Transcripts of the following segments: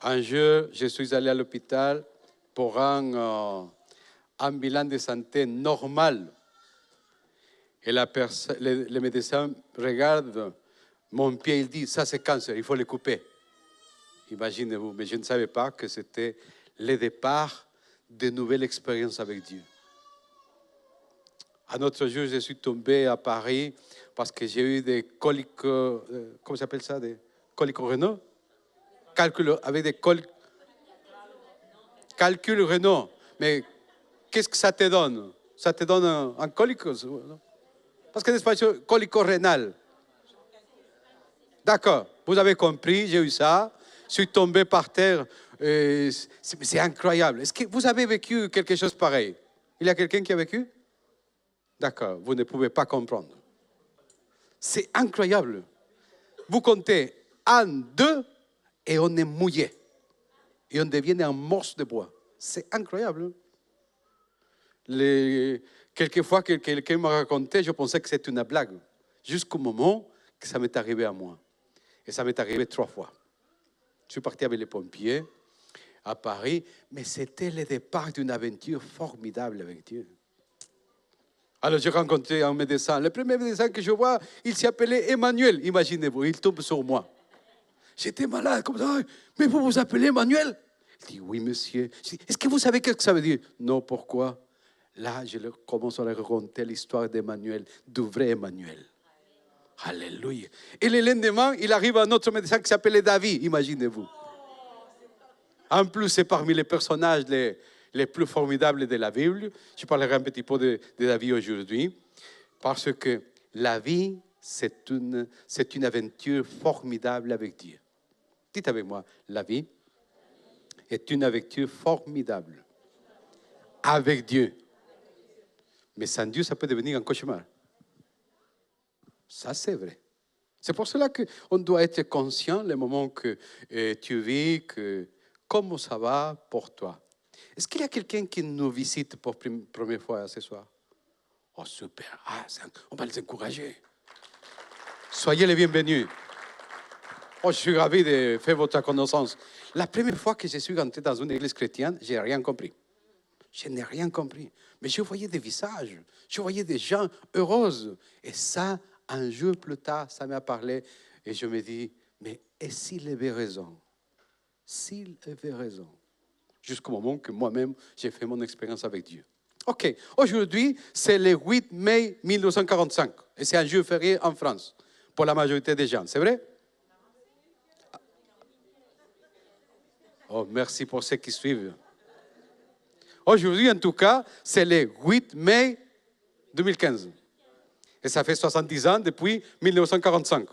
Un jour, je suis allé à l'hôpital pour un bilan de santé normal. Et le médecin regarde mon pied, il dit, ça c'est cancer, il faut le couper. Imaginez-vous, mais je ne savais pas que c'était le départ de nouvelles expériences avec Dieu. Un autre jour, je suis tombé à Paris parce que j'ai eu des coliques, comment s'appelle ça, des coliques rénaux? Avec des calculs rénaux. Mais qu'est-ce que ça te donne? Ça te donne un colique? Parce que l'espagnol, colico-rénal. D'accord, vous avez compris, j'ai eu ça. Je suis tombé par terre. C'est incroyable. Est-ce que vous avez vécu quelque chose pareil? Il y a quelqu'un qui a vécu? D'accord, vous ne pouvez pas comprendre. C'est incroyable. Vous comptez 1, 2 et on est mouillé. Et on devient un morceau de bois. C'est incroyable. Quelquefois que quelqu'un m'a raconté, je pensais que c'était une blague. Jusqu'au moment que ça m'est arrivé à moi. Et ça m'est arrivé 3 fois. Je suis parti avec les pompiers à Paris, mais c'était le départ d'une aventure formidable avec Dieu. Alors j'ai rencontré un médecin. Le premier médecin que je vois, il s'appelait Emmanuel. Imaginez-vous, il tombe sur moi. J'étais malade comme ça. Mais vous vous appelez Emmanuel? Il dit, oui monsieur. Est-ce que vous savez ce que ça veut dire? Non, pourquoi? Là, je commence à raconter l'histoire d'Emmanuel, du vrai Emmanuel. Alléluia. Et le lendemain, il arrive un autre médecin qui s'appelait David, imaginez-vous. En plus, c'est parmi les personnages les plus formidables de la Bible. Je parlerai un petit peu de David aujourd'hui, parce que la vie, c'est une aventure formidable avec Dieu. Dites avec moi, la vie est une aventure formidable avec Dieu. Mais sans Dieu, ça peut devenir un cauchemar. Ça, c'est vrai. C'est pour cela qu'on doit être conscient le moment que tu vis, que comment ça va pour toi. Est-ce qu'il y a quelqu'un qui nous visite pour la première fois ce soir? Oh, super. On va les encourager. Soyez les bienvenus. Oh, je suis ravi de faire votre connaissance. La première fois que je suis entré dans une église chrétienne, je n'ai rien compris. Je n'ai rien compris. Mais je voyais des visages. Je voyais des gens heureux. Et ça, un jour plus tard, ça m'a parlé. Et je me dis, mais et s'il avait raison? S'il avait raison? Jusqu'au moment que moi-même, j'ai fait mon expérience avec Dieu. OK. Aujourd'hui, c'est le 8 mai 1945. Et c'est un jour férié en France, pour la majorité des gens. C'est vrai? Oh, merci pour ceux qui suivent. Aujourd'hui, en tout cas, c'est le 8 mai 2015. Et ça fait 70 ans depuis 1945.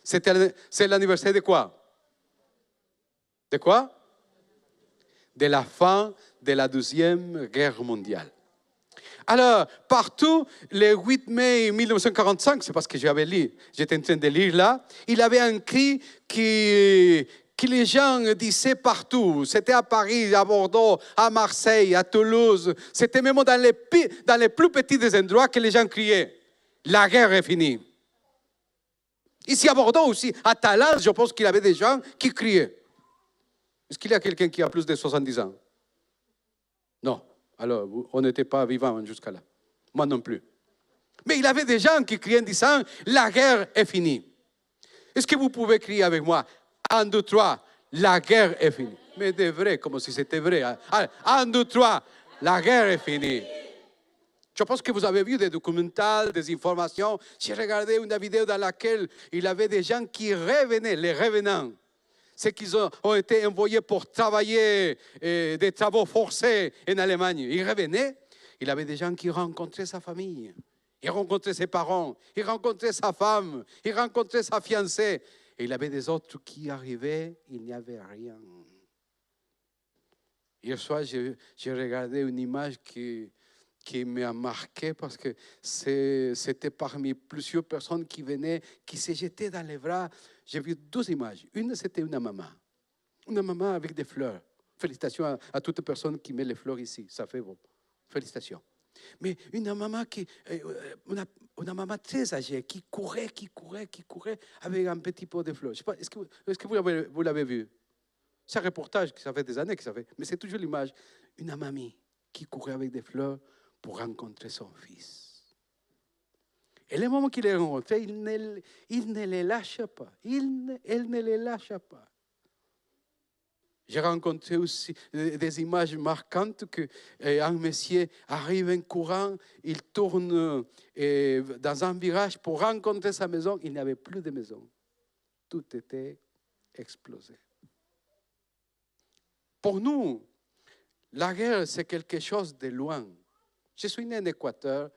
C'est l'anniversaire de quoi? De quoi? De la fin de la Deuxième Guerre mondiale. Alors, partout, le 8 mai 1945, c'est parce que j'étais en train de lire là, il avait un cri que les gens disaient partout. C'était à Paris, à Bordeaux, à Marseille, à Toulouse. C'était même dans les plus petits des endroits que les gens criaient. La guerre est finie. Ici à Bordeaux aussi, à Talence, je pense qu'il y avait des gens qui criaient. Est-ce qu'il y a quelqu'un qui a plus de 70 ans? Non. Alors, on n'était pas vivants jusqu'à là. Moi non plus. Mais il y avait des gens qui criaient en disant, la guerre est finie. Est-ce que vous pouvez crier avec moi? 1, 2, 3, la guerre est finie. Mais de vrai, comme si c'était vrai. Allez, 1, 2, 3, la guerre est finie. Je pense que vous avez vu des documentaires, des informations. J'ai regardé une vidéo dans laquelle il y avait des gens qui revenaient, les revenants. C'est qu'ils ont été envoyés pour travailler des travaux forcés en Allemagne. Ils revenaient, il y avait des gens qui rencontraient sa famille. Ils rencontraient ses parents, ils rencontraient sa femme, ils rencontraient sa fiancée. Et il y avait des autres qui arrivaient, il n'y avait rien. Hier soir, j'ai regardé une image qui m'a marqué parce que c'était parmi plusieurs personnes qui venaient, qui se jetaient dans les bras. J'ai vu 2 images. Une, c'était une maman avec des fleurs. Félicitations à toute personne qui met les fleurs ici. Ça fait bon. Félicitations. Mais une maman une maman très âgée qui courait avec un petit pot de fleurs. Je sais pas, est-ce que vous l'avez vu? C'est un reportage qui ça fait des années que ça fait, mais c'est toujours l'image. Une mamie qui courait avec des fleurs pour rencontrer son fils. Et le moment qu'il est rencontré, il ne les lâche pas. Elle ne les lâche pas. J'ai rencontré aussi des images marquantes qu'un monsieur arrive en courant, il tourne dans un virage pour rencontrer sa maison. Il n'y avait plus de maison. Tout était explosé. Pour nous, la guerre, c'est quelque chose de loin. Je suis né en Équateur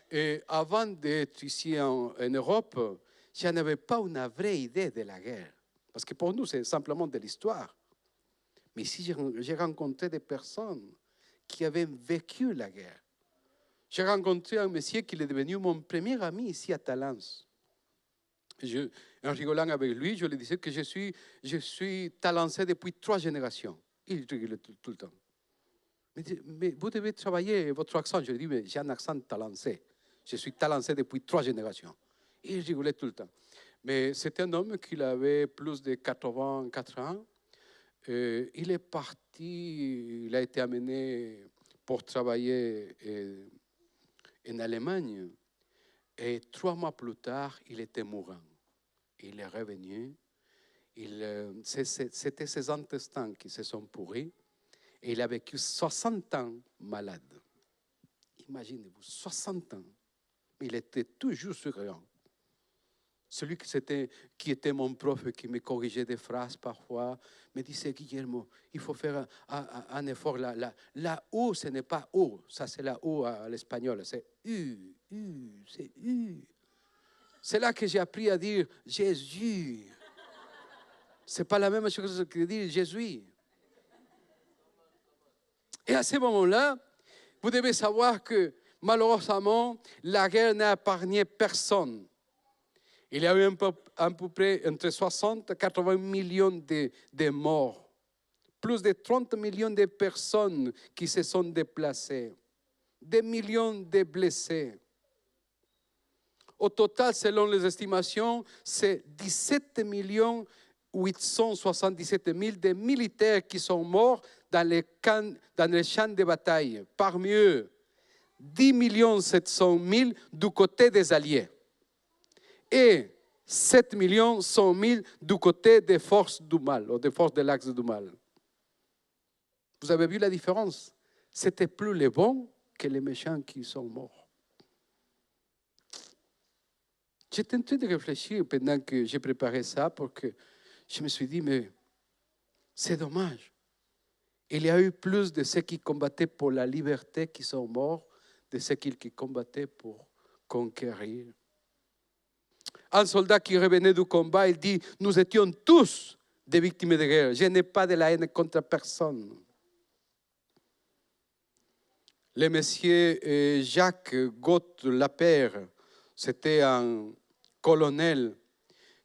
et avant d'être ici en Europe, je n'avais pas une vraie idée de la guerre. Parce que pour nous, c'est simplement de l'histoire. Mais ici, j'ai rencontré des personnes qui avaient vécu la guerre. J'ai rencontré un monsieur qui est devenu mon premier ami ici à Talence. En rigolant avec lui, je lui disais que je suis talancé depuis 3 générations. Il rigolait tout le temps. Mais vous devez travailler votre accent. Je lui dis, mais j'ai un accent talancé. Je suis talancé depuis 3 générations. Il rigolait tout le temps. Mais c'était un homme qui avait plus de 84 ans. Il est parti, il a été amené pour travailler en Allemagne. Et 3 mois plus tard, il était mourant. Il est revenu. C'était ses intestins qui se sont pourris. Et il a vécu 60 ans malade. Imaginez-vous, 60 ans. Mais il était toujours souriant. Celui qui était mon prof et qui me corrigeait des phrases parfois, me disait, Guillermo, il faut faire un effort. La O, ce n'est pas O. Ça, c'est la O à l'espagnol. C'est U, c'est U. C'est là que j'ai appris à dire Jésus. Ce n'est pas la même chose que dire Jésus. Et à ce moment-là, vous devez savoir que malheureusement, la guerre n'a épargné personne. Il y a eu à peu près entre 60 et 80 millions de morts. Plus de 30 millions de personnes qui se sont déplacées. Des millions de blessés. Au total, selon les estimations, c'est 17 877 000 de militaires qui sont morts dans les champs de bataille. Parmi eux, 10 700 000 du côté des Alliés. Et 7 100 000 du côté des forces du mal, ou des forces de l'axe du mal. Vous avez vu la différence? C'était plus les bons que les méchants qui sont morts. J'étais en train de réfléchir pendant que j'ai préparé ça, parce que je me suis dit, mais c'est dommage. Il y a eu plus de ceux qui combattaient pour la liberté qui sont morts, de ceux qui combattaient pour conquérir. Un soldat qui revenait du combat, il dit, nous étions tous des victimes de guerre. Je n'ai pas de la haine contre personne. Le monsieur Jacques Gaut Lapère, c'était un colonel,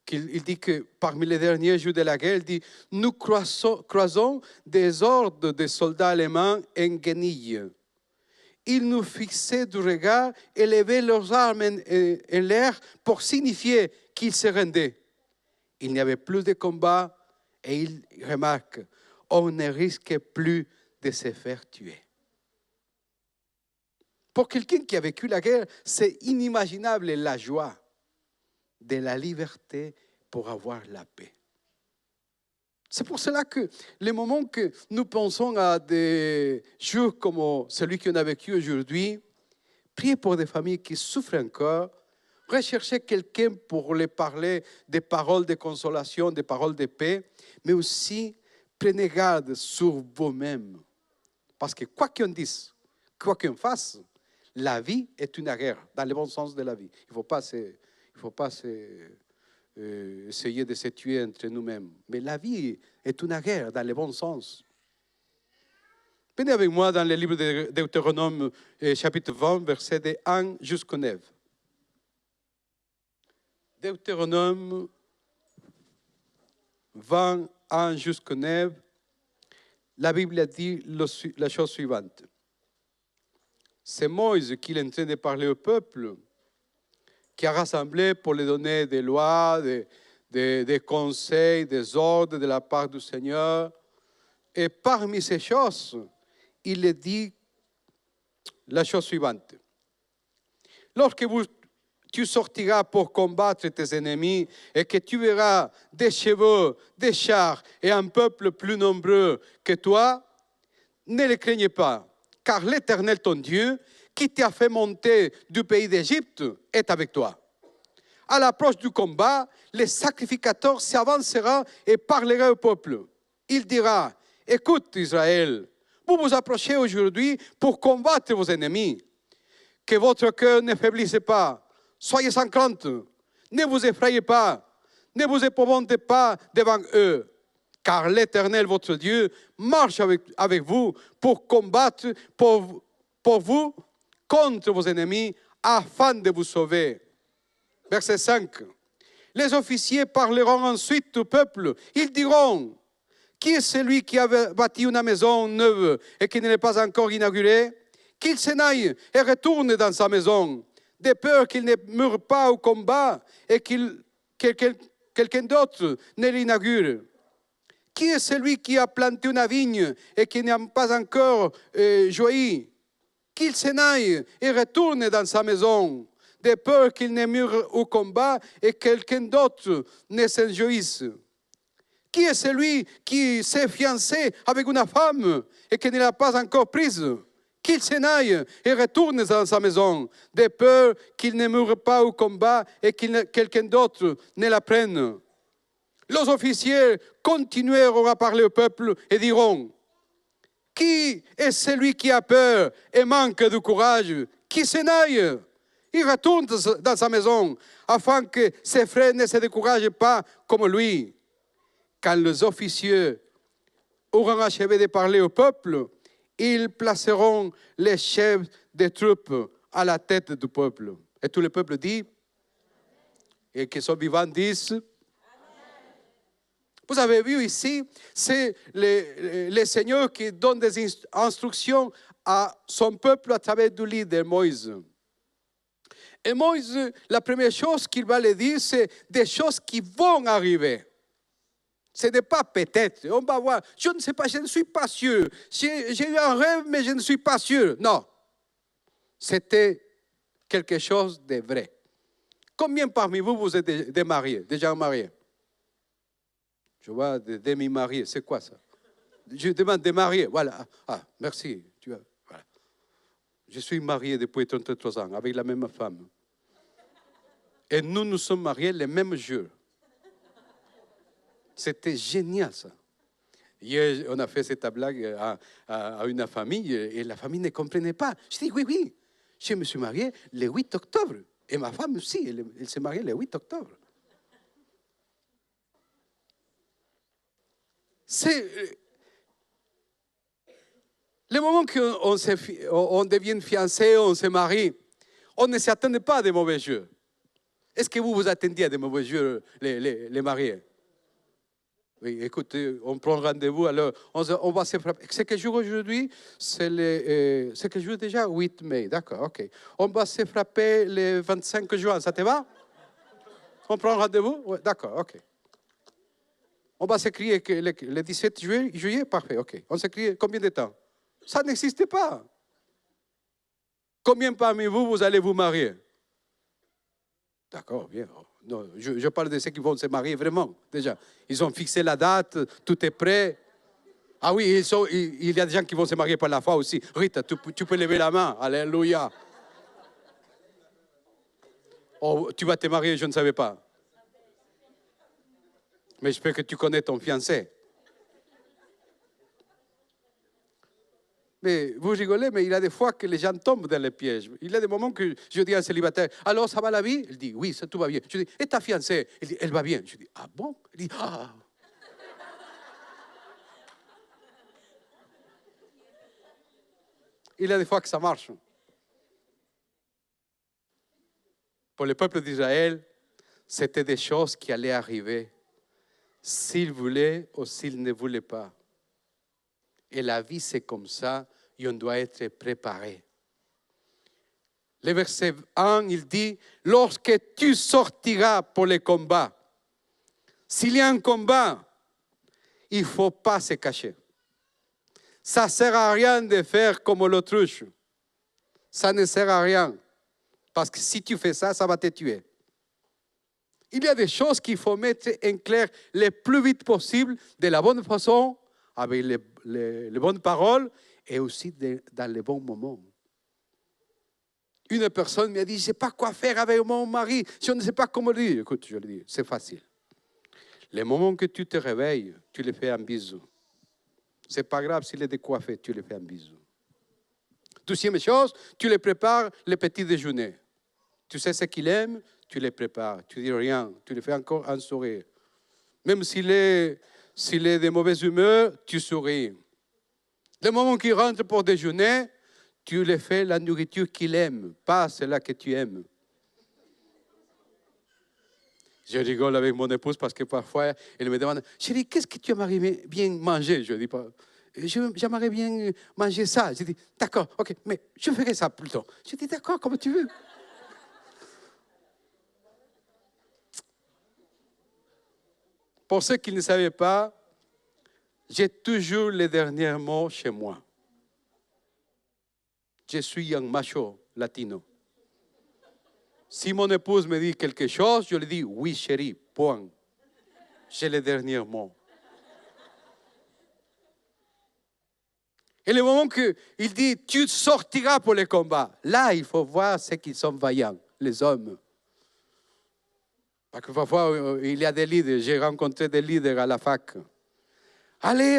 il dit que parmi les derniers jours de la guerre, il dit, nous croisons des hordes de soldats allemands en guenilles. Ils nous fixaient du regard et levaient leurs armes en l'air pour signifier qu'ils se rendaient. Il n'y avait plus de combat et il remarque, on ne risque plus de se faire tuer. Pour quelqu'un qui a vécu la guerre, c'est inimaginable la joie de la liberté pour avoir la paix. C'est pour cela que les moments que nous pensons à des jours comme celui qu'on a vécu aujourd'hui, priez pour des familles qui souffrent encore, recherchez quelqu'un pour les parler des paroles de consolation, des paroles de paix, mais aussi prenez garde sur vous-même. Parce que quoi qu'on dise, quoi qu'on fasse, la vie est une guerre, dans le bon sens de la vie. Il ne faut pas essayer de se tuer entre nous-mêmes. Mais la vie est une guerre, dans le bon sens. Venez avec moi dans le livre de Deutéronome, chapitre 20, versets de 1 jusqu'au 9. Deutéronome 20, 1 jusqu'au 9. La Bible dit la chose suivante. C'est Moïse qui est en train de parler au peuple, qui a rassemblé pour lui donner des lois, des conseils, des ordres de la part du Seigneur. Et parmi ces choses, il dit la chose suivante. Lorsque tu sortiras pour combattre tes ennemis et que tu verras des chevaux, des chars et un peuple plus nombreux que toi, ne les craignez pas, car l'Éternel ton Dieu, qui t'a fait monter du pays d'Égypte, est avec toi. À l'approche du combat, le sacrificateur s'avancera et parlera au peuple. Il dira, écoute Israël, vous vous approchez aujourd'hui pour combattre vos ennemis. Que votre cœur ne faiblisse pas. Soyez sans crainte. Ne vous effrayez pas. Ne vous épouvantez pas devant eux. Car l'Éternel, votre Dieu, marche avec vous pour combattre pour vous contre vos ennemis afin de vous sauver. Verset 5. Les officiers parleront ensuite au peuple. Ils diront, qui est celui qui a bâti une maison neuve et qui ne l'est pas encore inaugurée? Qu'il s'en aille et retourne dans sa maison, de peur qu'il ne meure pas au combat et que quelqu'un d'autre ne l'inaugure. Qui est celui qui a planté une vigne et qui n'a pas encore joui? Qu'il s'en aille et retourne dans sa maison, de peur qu'il ne meure au combat et quelqu'un d'autre ne s'enjouisse. Qui est celui qui s'est fiancé avec une femme et qui ne l'a pas encore prise? Qu'il s'en aille et retourne dans sa maison, de peur qu'il ne meure pas au combat et que quelqu'un d'autre ne la prenne. Les officiers continueront à parler au peuple et diront, qui est celui qui a peur et manque de courage? Qui s'en aille? Il retourne dans sa maison afin que ses frères ne se découragent pas comme lui. Quand les officiers auront achevé de parler au peuple, ils placeront les chefs des troupes à la tête du peuple. Et tout le peuple dit, et qui sont vivants disent, Amen. Vous avez vu ici, c'est le Seigneur qui donne des instructions à son peuple à travers du leader Moïse. Et Moïse, la première chose qu'il va lui dire, c'est des choses qui vont arriver. Ce n'est pas peut-être. On va voir. Je ne sais pas, je ne suis pas sûr. J'ai eu un rêve, mais je ne suis pas sûr. Non. C'était quelque chose de vrai. Combien parmi vous, vous êtes des mariés, déjà mariés? Je vois des demi-mariés. C'est quoi ça? Je demande des mariés. Voilà. Ah, merci. Voilà. Je suis marié depuis 33 ans avec la même femme. Et nous sommes mariés le même jour. C'était génial, ça. Hier, on a fait cette blague à une famille et la famille ne comprenait pas. Je dis, oui, je me suis marié le 8 octobre. Et ma femme aussi, elle s'est mariée le 8 octobre. C'est le moment qu'on devient fiancé, on se marie, on ne s'attendait pas à des mauvais jours. Est-ce que vous vous attendiez à des mauvais jours, les mariés? Oui, écoutez, on prend rendez-vous, alors on va se frapper. C'est quel jour aujourd'hui? C'est quel jour déjà? 8 mai, d'accord, ok. On va se frapper le 25 juin, ça te va? On prend rendez-vous? Ouais, d'accord, ok. On va s'écrire le 17 juillet, parfait, ok. On s'écrit combien de temps? Ça n'existe pas. Combien parmi vous, vous allez vous marier? D'accord, bien. Non, je parle de ceux qui vont se marier vraiment, déjà. Ils ont fixé la date, tout est prêt. Ah oui, il y a des gens qui vont se marier par la foi aussi. Rita, tu peux lever la main. Alléluia. Oh, tu vas te marier, je ne savais pas. Mais j'espère que tu connais ton fiancé. Mais vous rigolez, mais il y a des fois que les gens tombent dans les pièges. Il y a des moments que je dis à un célibataire, alors ça va la vie? Il dit, oui, ça tout va bien. Je dis, et ta fiancée? Il dit, elle va bien. Je dis, ah bon? Il dit, ah. Il y a des fois que ça marche. Pour le peuple d'Israël, c'était des choses qui allaient arriver s'il voulait ou s'il ne voulait pas. Et la vie, c'est comme ça, et on doit être préparé. Le verset 1, il dit, lorsque tu sortiras pour le combat, s'il y a un combat, il ne faut pas se cacher. Ça ne sert à rien de faire comme l'autruche. Ça ne sert à rien. Parce que si tu fais ça, ça va te tuer. Il y a des choses qu'il faut mettre en clair le plus vite possible, de la bonne façon, avec les bonnes paroles et aussi dans les bons moments. Une personne m'a dit, je ne sais pas quoi faire avec mon mari, je ne sais pas comment le dire. Écoute, je lui dis, c'est facile. Le moment que tu te réveilles, tu lui fais un bisou. Ce n'est pas grave s'il est décoiffé, tu lui fais un bisou. Deuxième chose, tu lui prépares le petit déjeuner. Tu sais ce qu'il aime, tu le prépares. Tu ne dis rien, tu lui fais encore un sourire. Même s'il est de mauvaise humeur, tu souris. Le moment qu'il rentre pour déjeuner, tu lui fais la nourriture qu'il aime, pas celle que tu aimes. Je rigole avec mon épouse parce que parfois, elle me demande, chérie, qu'est-ce que tu aimerais bien manger? Je dis pas, j'aimerais bien manger ça. Je dis, d'accord, ok, mais je ferai ça plutôt. Je dis, d'accord, comme tu veux. Pour ceux qui ne savaient pas, j'ai toujours les derniers mots chez moi. Je suis un macho latino. Si mon épouse me dit quelque chose, je lui dis oui chérie, point. J'ai les derniers mots. Et le moment qu'il dit tu sortiras pour le combat, là il faut voir ceux qui sont vaillants, les hommes. Parce que parfois il y a des leaders, j'ai rencontré des leaders à la fac. Allez,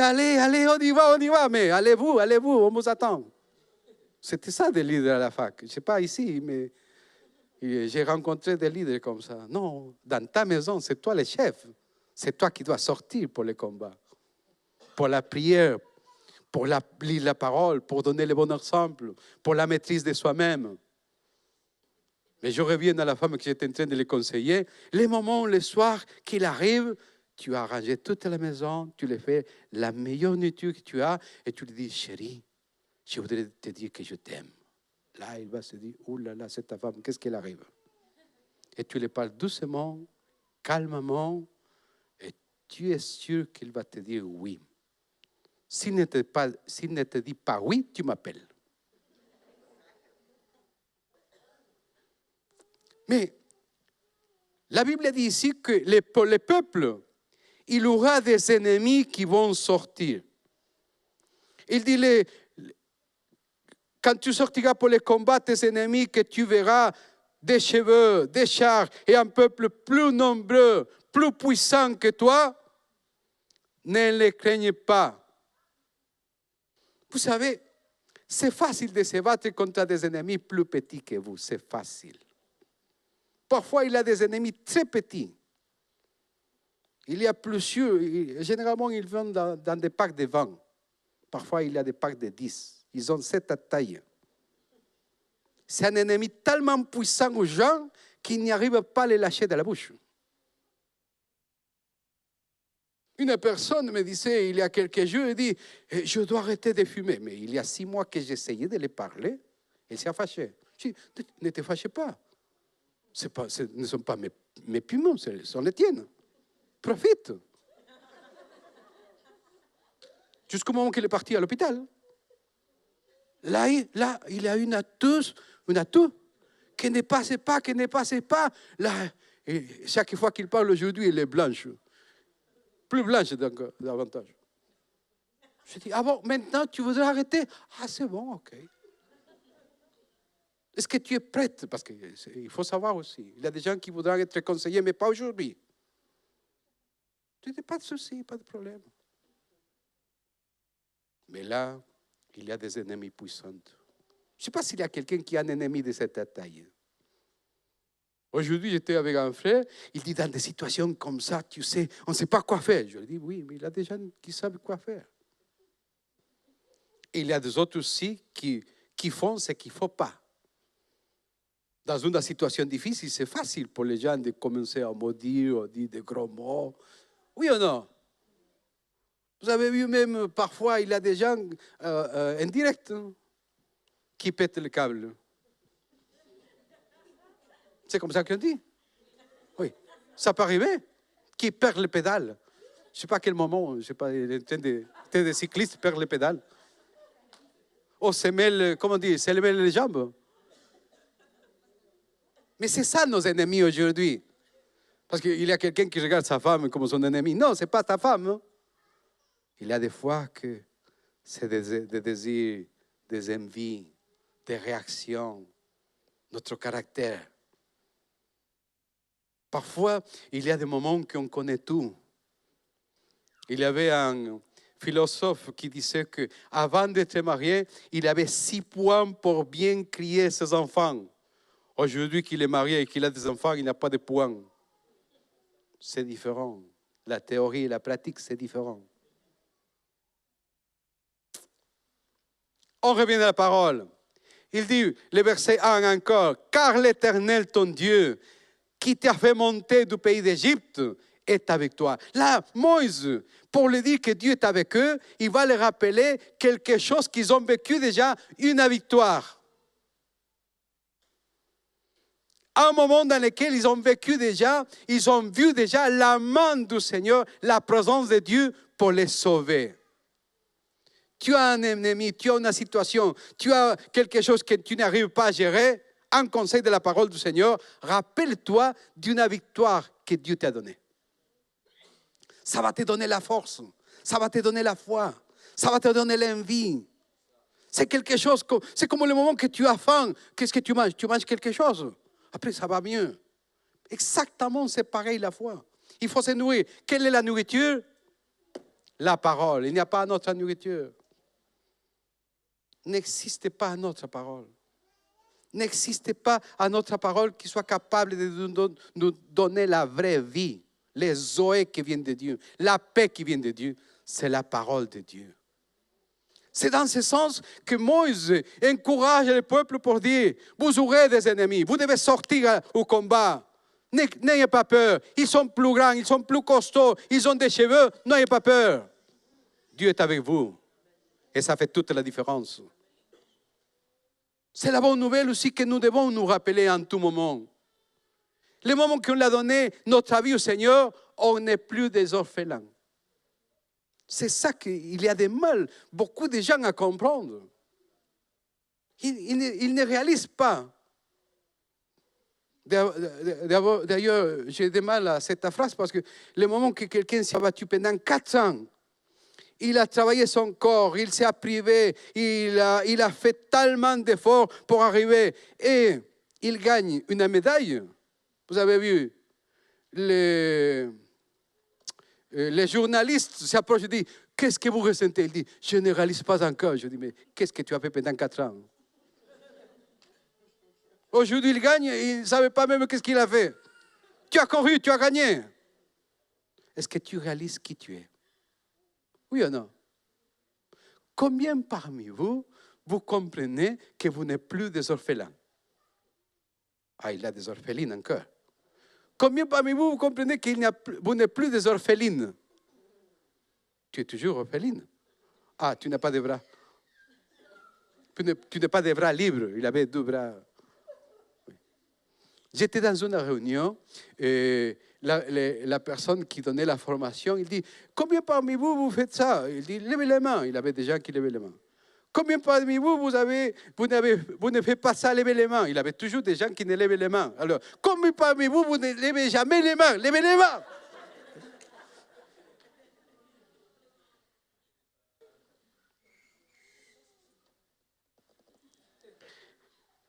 on y va, mais allez-vous, on vous attend. C'était ça des leaders à la fac. Je ne sais pas ici, mais j'ai rencontré des leaders comme ça. Non, dans ta maison, c'est toi le chef. C'est toi qui dois sortir pour le combat, pour la prière, pour lire la parole, pour donner le bon exemple, pour la maîtrise de soi-même. Mais je reviens à la femme que j'étais en train de le conseiller. Les moments, le soir qu'il arrive, tu as arrangé toute la maison, tu lui fais la meilleure nourriture que tu as et tu lui dis, chérie, je voudrais te dire que je t'aime. Là, il va se dire, oh là là, c'est ta femme, qu'est-ce qu'elle arrive? Et tu lui parles doucement, calmement, et tu es sûr qu'il va te dire oui. S'il ne te dit pas oui, tu m'appelles. Mais la Bible dit ici que pour le peuple, il y aura des ennemis qui vont sortir. Il dit, quand tu sortiras pour le combat, tes ennemis, que tu verras des cheveux, des chars et un peuple plus nombreux, plus puissant que toi, ne les craignez pas. Vous savez, c'est facile de se battre contre des ennemis plus petits que vous, c'est facile. Parfois, il y a des ennemis très petits. Il y a plusieurs, généralement, ils vont dans des packs de 20. Parfois, il y a des packs de 10. Ils ont cette taille. C'est un ennemi tellement puissant aux gens qu'ils n'y arrivent pas à les lâcher de la bouche. Une personne me disait, il y a quelques jours, elle dit, je dois arrêter de fumer. Mais il y a 6 mois que j'essayais de les parler, elle s'est fâchée. Je dis, ne te fâchez pas. Ce ne sont pas mes poumons, ce sont les tiennes. Profite. Jusqu'au moment qu'il est parti à l'hôpital. Là, il y a une atout qui ne passait pas. Là, et chaque fois qu'il parle aujourd'hui, elle est blanche. Plus blanche davantage. Je dis, ah bon, maintenant tu voudrais arrêter? Ah, c'est bon, ok. Est-ce que tu es prête? Parce qu'il faut savoir aussi, il y a des gens qui voudraient être conseillés, mais pas aujourd'hui. Tu dis, pas de souci, pas de problème. Mais là, il y a des ennemis puissants. Je ne sais pas s'il y a quelqu'un qui a un ennemi de cette taille. Aujourd'hui, j'étais avec un frère, il dit, dans des situations comme ça, tu sais, on ne sait pas quoi faire. Je lui dis, oui, mais il y a des gens qui savent quoi faire. Et il y a des autres aussi qui font ce qu'il ne faut pas. Dans une situation difficile, c'est facile pour les gens de commencer à maudire, à dire des gros mots. Oui ou non? Vous avez vu même, parfois, il y a des gens indirects qui pètent le câble. C'est comme ça qu'on dit. Oui, ça peut arriver. Qui perd le pédale. Je ne sais pas à quel moment, je ne sais pas, des cyclistes perdent le pédale. on se mêle, comment dire, se mêle les jambes. Mais c'est ça nos ennemis aujourd'hui. Parce qu'il y a quelqu'un qui regarde sa femme comme son ennemi. Non, ce n'est pas ta femme. Hein? Il y a des fois que c'est des désirs, des envies, des réactions, notre caractère. Parfois, il y a des moments qu'on connaît tout. Il y avait un philosophe qui disait qu'avant d'être marié, il avait 6 points pour bien crier ses enfants. Aujourd'hui qu'il est marié et qu'il a des enfants, il n'a pas de points. C'est différent. La théorie et la pratique, c'est différent. On revient à la parole. Il dit, le verset 1 encore, « Car l'Éternel, ton Dieu, qui t'a fait monter du pays d'Égypte, est avec toi. » Là, Moïse, pour lui dire que Dieu est avec eux, il va leur rappeler quelque chose qu'ils ont vécu déjà, une victoire. Un moment dans lequel ils ont vécu déjà, ils ont vu déjà la main du Seigneur, la présence de Dieu pour les sauver. Tu as un ennemi, tu as une situation, tu as quelque chose que tu n'arrives pas à gérer, un conseil de la parole du Seigneur, rappelle-toi d'une victoire que Dieu t'a donnée. Ça va te donner la force, ça va te donner la foi, ça va te donner l'envie. C'est quelque chose, c'est comme le moment que tu as faim, qu'est-ce que tu manges? Tu manges quelque chose, après ça va mieux. Exactement, c'est pareil la foi. Il faut se nourrir. Quelle est la nourriture? La parole. Il n'y a pas d'autre nourriture. N'existe pas une autre parole. N'existe pas une autre parole qui soit capable de nous donner la vraie vie, les zoé qui viennent de Dieu, la paix qui vient de Dieu. C'est la parole de Dieu. C'est dans ce sens que Moïse encourage le peuple pour dire, vous aurez des ennemis, vous devez sortir au combat. N'ayez pas peur, ils sont plus grands, ils sont plus costauds, ils ont des cheveux, n'ayez pas peur. Dieu est avec vous et ça fait toute la différence. C'est la bonne nouvelle aussi que nous devons nous rappeler en tout moment. Le moment qu'on a donné notre vie au Seigneur, on n'est plus des orphelins. C'est ça qu'il y a de mal, beaucoup de gens à comprendre. Ils ne réalisent pas. D'ailleurs, j'ai du mal à cette phrase parce que le moment que quelqu'un s'est battu pendant 4 ans, il a travaillé son corps, il s'est privé, il a fait tellement d'efforts pour arriver et il gagne une médaille. Vous avez vu, les journalistes s'approchent et disent, qu'est-ce que vous ressentez? Il dit, je ne réalise pas encore. Je dis, mais qu'est-ce que tu as fait pendant 4 ans? Aujourd'hui, il gagne, il ne savait pas même qu'est-ce qu'il a fait. Tu as couru, tu as gagné. Est-ce que tu réalises qui tu es? Oui ou non? Combien parmi vous, vous comprenez que vous n'êtes plus des orphelins? Ah, il y a des orphelines encore. Combien parmi vous, vous comprenez que vous n'êtes plus des orphelines? Tu es toujours orpheline. Ah, tu n'as pas de bras. Tu n'as pas de bras libres. Il avait 2 bras. Oui. J'étais dans une réunion et la personne qui donnait la formation, il dit, combien parmi vous, vous faites ça? Il dit, levez les mains. Il avait des gens qui levaient les mains. Combien parmi vous, vous ne faites pas ça, levez les mains? Il avait toujours des gens qui ne levaient les mains. Alors, combien parmi vous, vous ne levez jamais les mains? Levez les mains.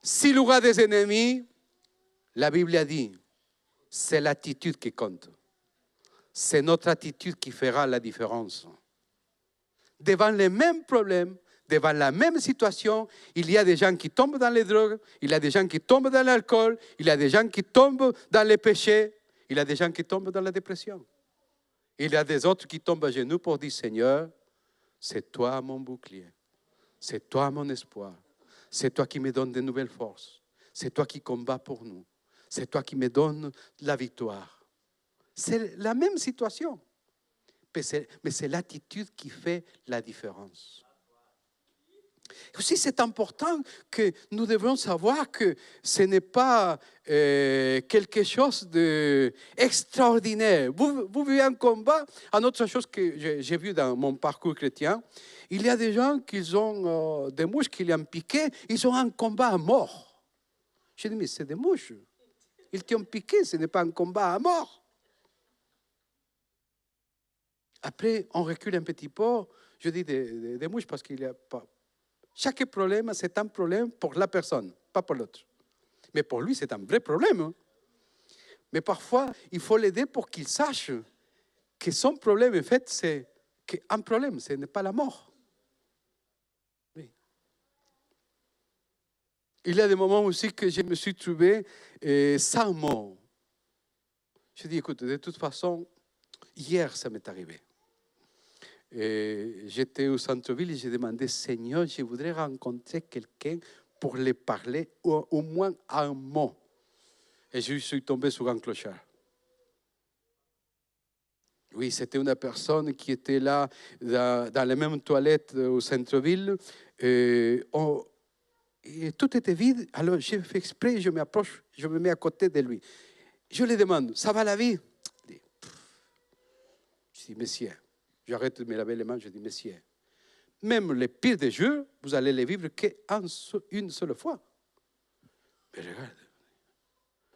S'il y aura des ennemis, la Bible a dit, c'est l'attitude qui compte. C'est notre attitude qui fera la différence. Devant les mêmes problèmes, devant la même situation, il y a des gens qui tombent dans les drogues, il y a des gens qui tombent dans l'alcool, il y a des gens qui tombent dans les péchés, il y a des gens qui tombent dans la dépression. Il y a des autres qui tombent à genoux pour dire, Seigneur, c'est toi mon bouclier, c'est toi mon espoir, c'est toi qui me donnes de nouvelles forces, c'est toi qui combats pour nous, c'est toi qui me donnes la victoire. C'est la même situation, mais c'est l'attitude qui fait la différence. Aussi, c'est important que nous devons savoir que ce n'est pas quelque chose d'extraordinaire. Vous vivez un combat. Une autre chose que j'ai vu dans mon parcours chrétien, il y a des gens qui ont des mouches qui les ont piquées, ils ont un combat à mort. Je dis, mais c'est des mouches. Ils t'ont piqué, ce n'est pas un combat à mort. Après, on recule un petit peu. Je dis des mouches parce qu'il n'y a pas... Chaque problème, c'est un problème pour la personne, pas pour l'autre. Mais pour lui, c'est un vrai problème. Mais parfois, il faut l'aider pour qu'il sache que son problème, en fait, c'est un problème, ce n'est pas la mort. Oui. Il y a des moments aussi que je me suis trouvé sans mots. Je dis, écoute, de toute façon, hier, ça m'est arrivé. J'étais au centre-ville et j'ai demandé, Seigneur, je voudrais rencontrer quelqu'un pour lui parler, ou au moins un mot. Et je suis tombé sur un clochard. Oui, c'était une personne qui était là dans les mêmes toilettes au centre-ville. Et tout était vide. Alors j'ai fait exprès, je m'approche, je me mets à côté de lui. Je lui demande, ça va la vie? Je dis, monsieur. J'arrête de me laver les mains, je dis, monsieur, même les pires des jours, vous allez les vivre qu'une seule fois. Mais regarde,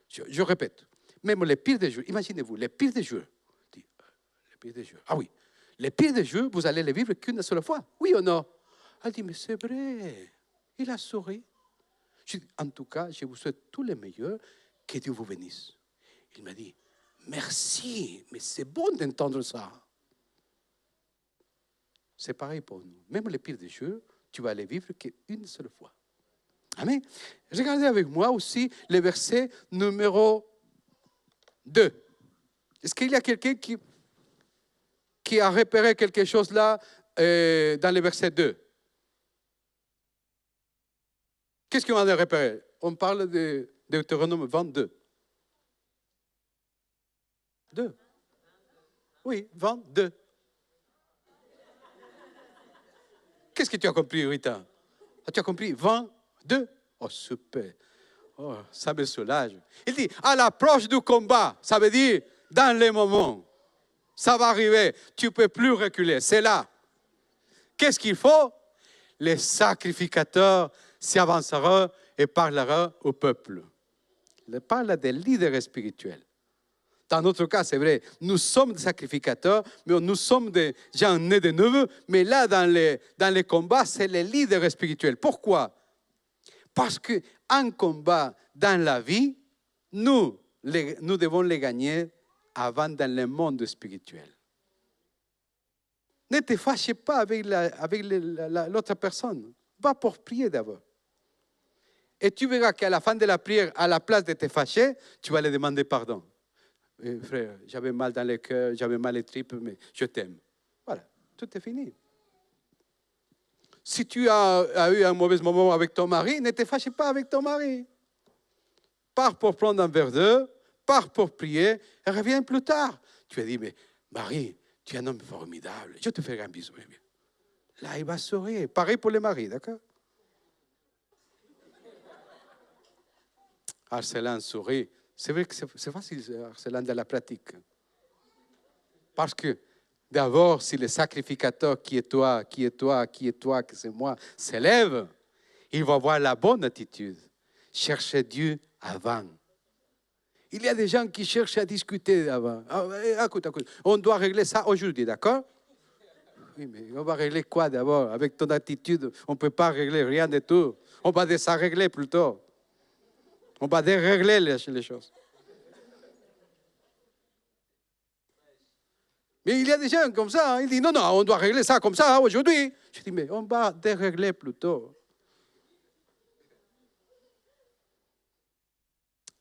je répète, même les pires des jours, imaginez-vous, les pires des jours. Les pires des jours. Ah oui, les pires des jours, vous allez les vivre qu'une seule fois. Oui ou non? Elle dit, mais c'est vrai. Il a souri. Je dis, en tout cas, je vous souhaite tout le meilleur, que Dieu vous bénisse. Il m'a dit, merci, mais c'est bon d'entendre ça. C'est pareil pour nous. Même les pires des jeux, tu vas les vivre qu'une seule fois. Amen. Regardez avec moi aussi le verset numéro 2. Est-ce qu'il y a quelqu'un qui a repéré quelque chose là dans le verset 2? Qu'est-ce qu'on a repéré? On parle de Deutéronome 22. 2. Oui, 22. Qu'est-ce que tu as compris, Rita? Tu as compris 22? Oh, super. Oh, ça me soulage. Il dit, à l'approche du combat, ça veut dire, dans les moments, ça va arriver, tu ne peux plus reculer, c'est là. Qu'est-ce qu'il faut? Les sacrificateurs s'y avanceront et parleront au peuple. Il parle des leaders spirituels. Dans notre cas, c'est vrai, nous sommes des sacrificateurs, mais nous sommes des gens nés de nouveau. Mais là, dans les combats, c'est les leaders spirituels. Pourquoi? Parce qu'un combat dans la vie, nous devons les gagner avant dans le monde spirituel. Ne te fâchez pas avec l'autre personne. Va pour prier d'abord. Et tu verras qu'à la fin de la prière, à la place de te fâcher, tu vas lui demander pardon. Frère, j'avais mal dans le cœur, j'avais mal les tripes, mais je t'aime. Voilà, tout est fini. Si tu as eu un mauvais moment avec ton mari, ne te fâche pas avec ton mari. Pars pour prendre un verre d'eau, pars pour prier, et reviens plus tard. Tu as dit, mais Marie, tu es un homme formidable, je te ferai un bisou. Là, il va sourire. Pareil pour les maris, d'accord? Arcelan sourit. C'est vrai que c'est facile, Arcelan, de la pratique. Parce que d'abord, si le sacrificateur qui est toi, que c'est moi, s'élève, il va avoir la bonne attitude. Chercher Dieu avant. Il y a des gens qui cherchent à discuter avant. Écoute, on doit régler ça aujourd'hui, d'accord? Oui, mais on va régler quoi d'abord? Avec ton attitude, on ne peut pas régler rien de tout. On va désarrégler plutôt. On va dérégler les choses. Mais il y a des gens comme ça, ils disent non, on doit régler ça comme ça aujourd'hui. Je dis, mais on va dérégler plutôt.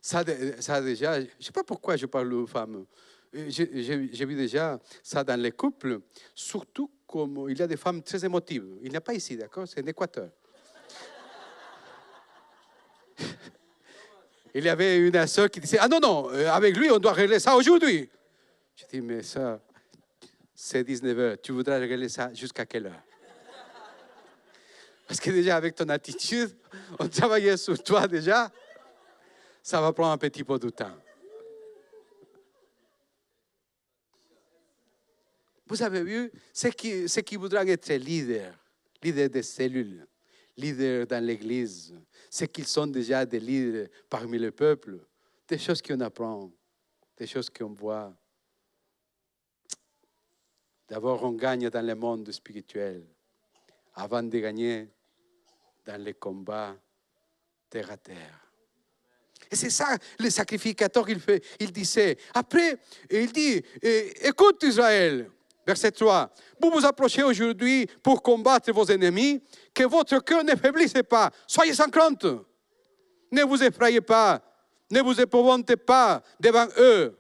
Ça déjà, je ne sais pas pourquoi je parle aux femmes. J'ai vu déjà ça dans les couples, surtout comme il y a des femmes très émotives. Il n'y a pas ici, d'accord? C'est en Équateur. Il y avait une sœur qui disait, ah non, avec lui, on doit régler ça aujourd'hui. Je dis, mais ça, c'est 19h, tu voudrais régler ça jusqu'à quelle heure? Parce que déjà, avec ton attitude, on travaillait sur toi déjà. Ça va prendre un petit peu de temps. Vous avez vu, ceux qui voudront être leaders des cellules, leaders dans l'église, ceux qui sont déjà des leaders parmi le peuple, des choses qu'on apprend, des choses qu'on voit. D'abord, on gagne dans le monde spirituel avant de gagner dans les combats terre à terre. Et c'est ça, le sacrificateur, il disait. Après, il dit, écoute Israël, verset 3, vous vous approchez aujourd'hui pour combattre vos ennemis, que votre cœur ne faiblisse pas, soyez sans crainte, ne vous effrayez pas, ne vous épouvantez pas devant eux.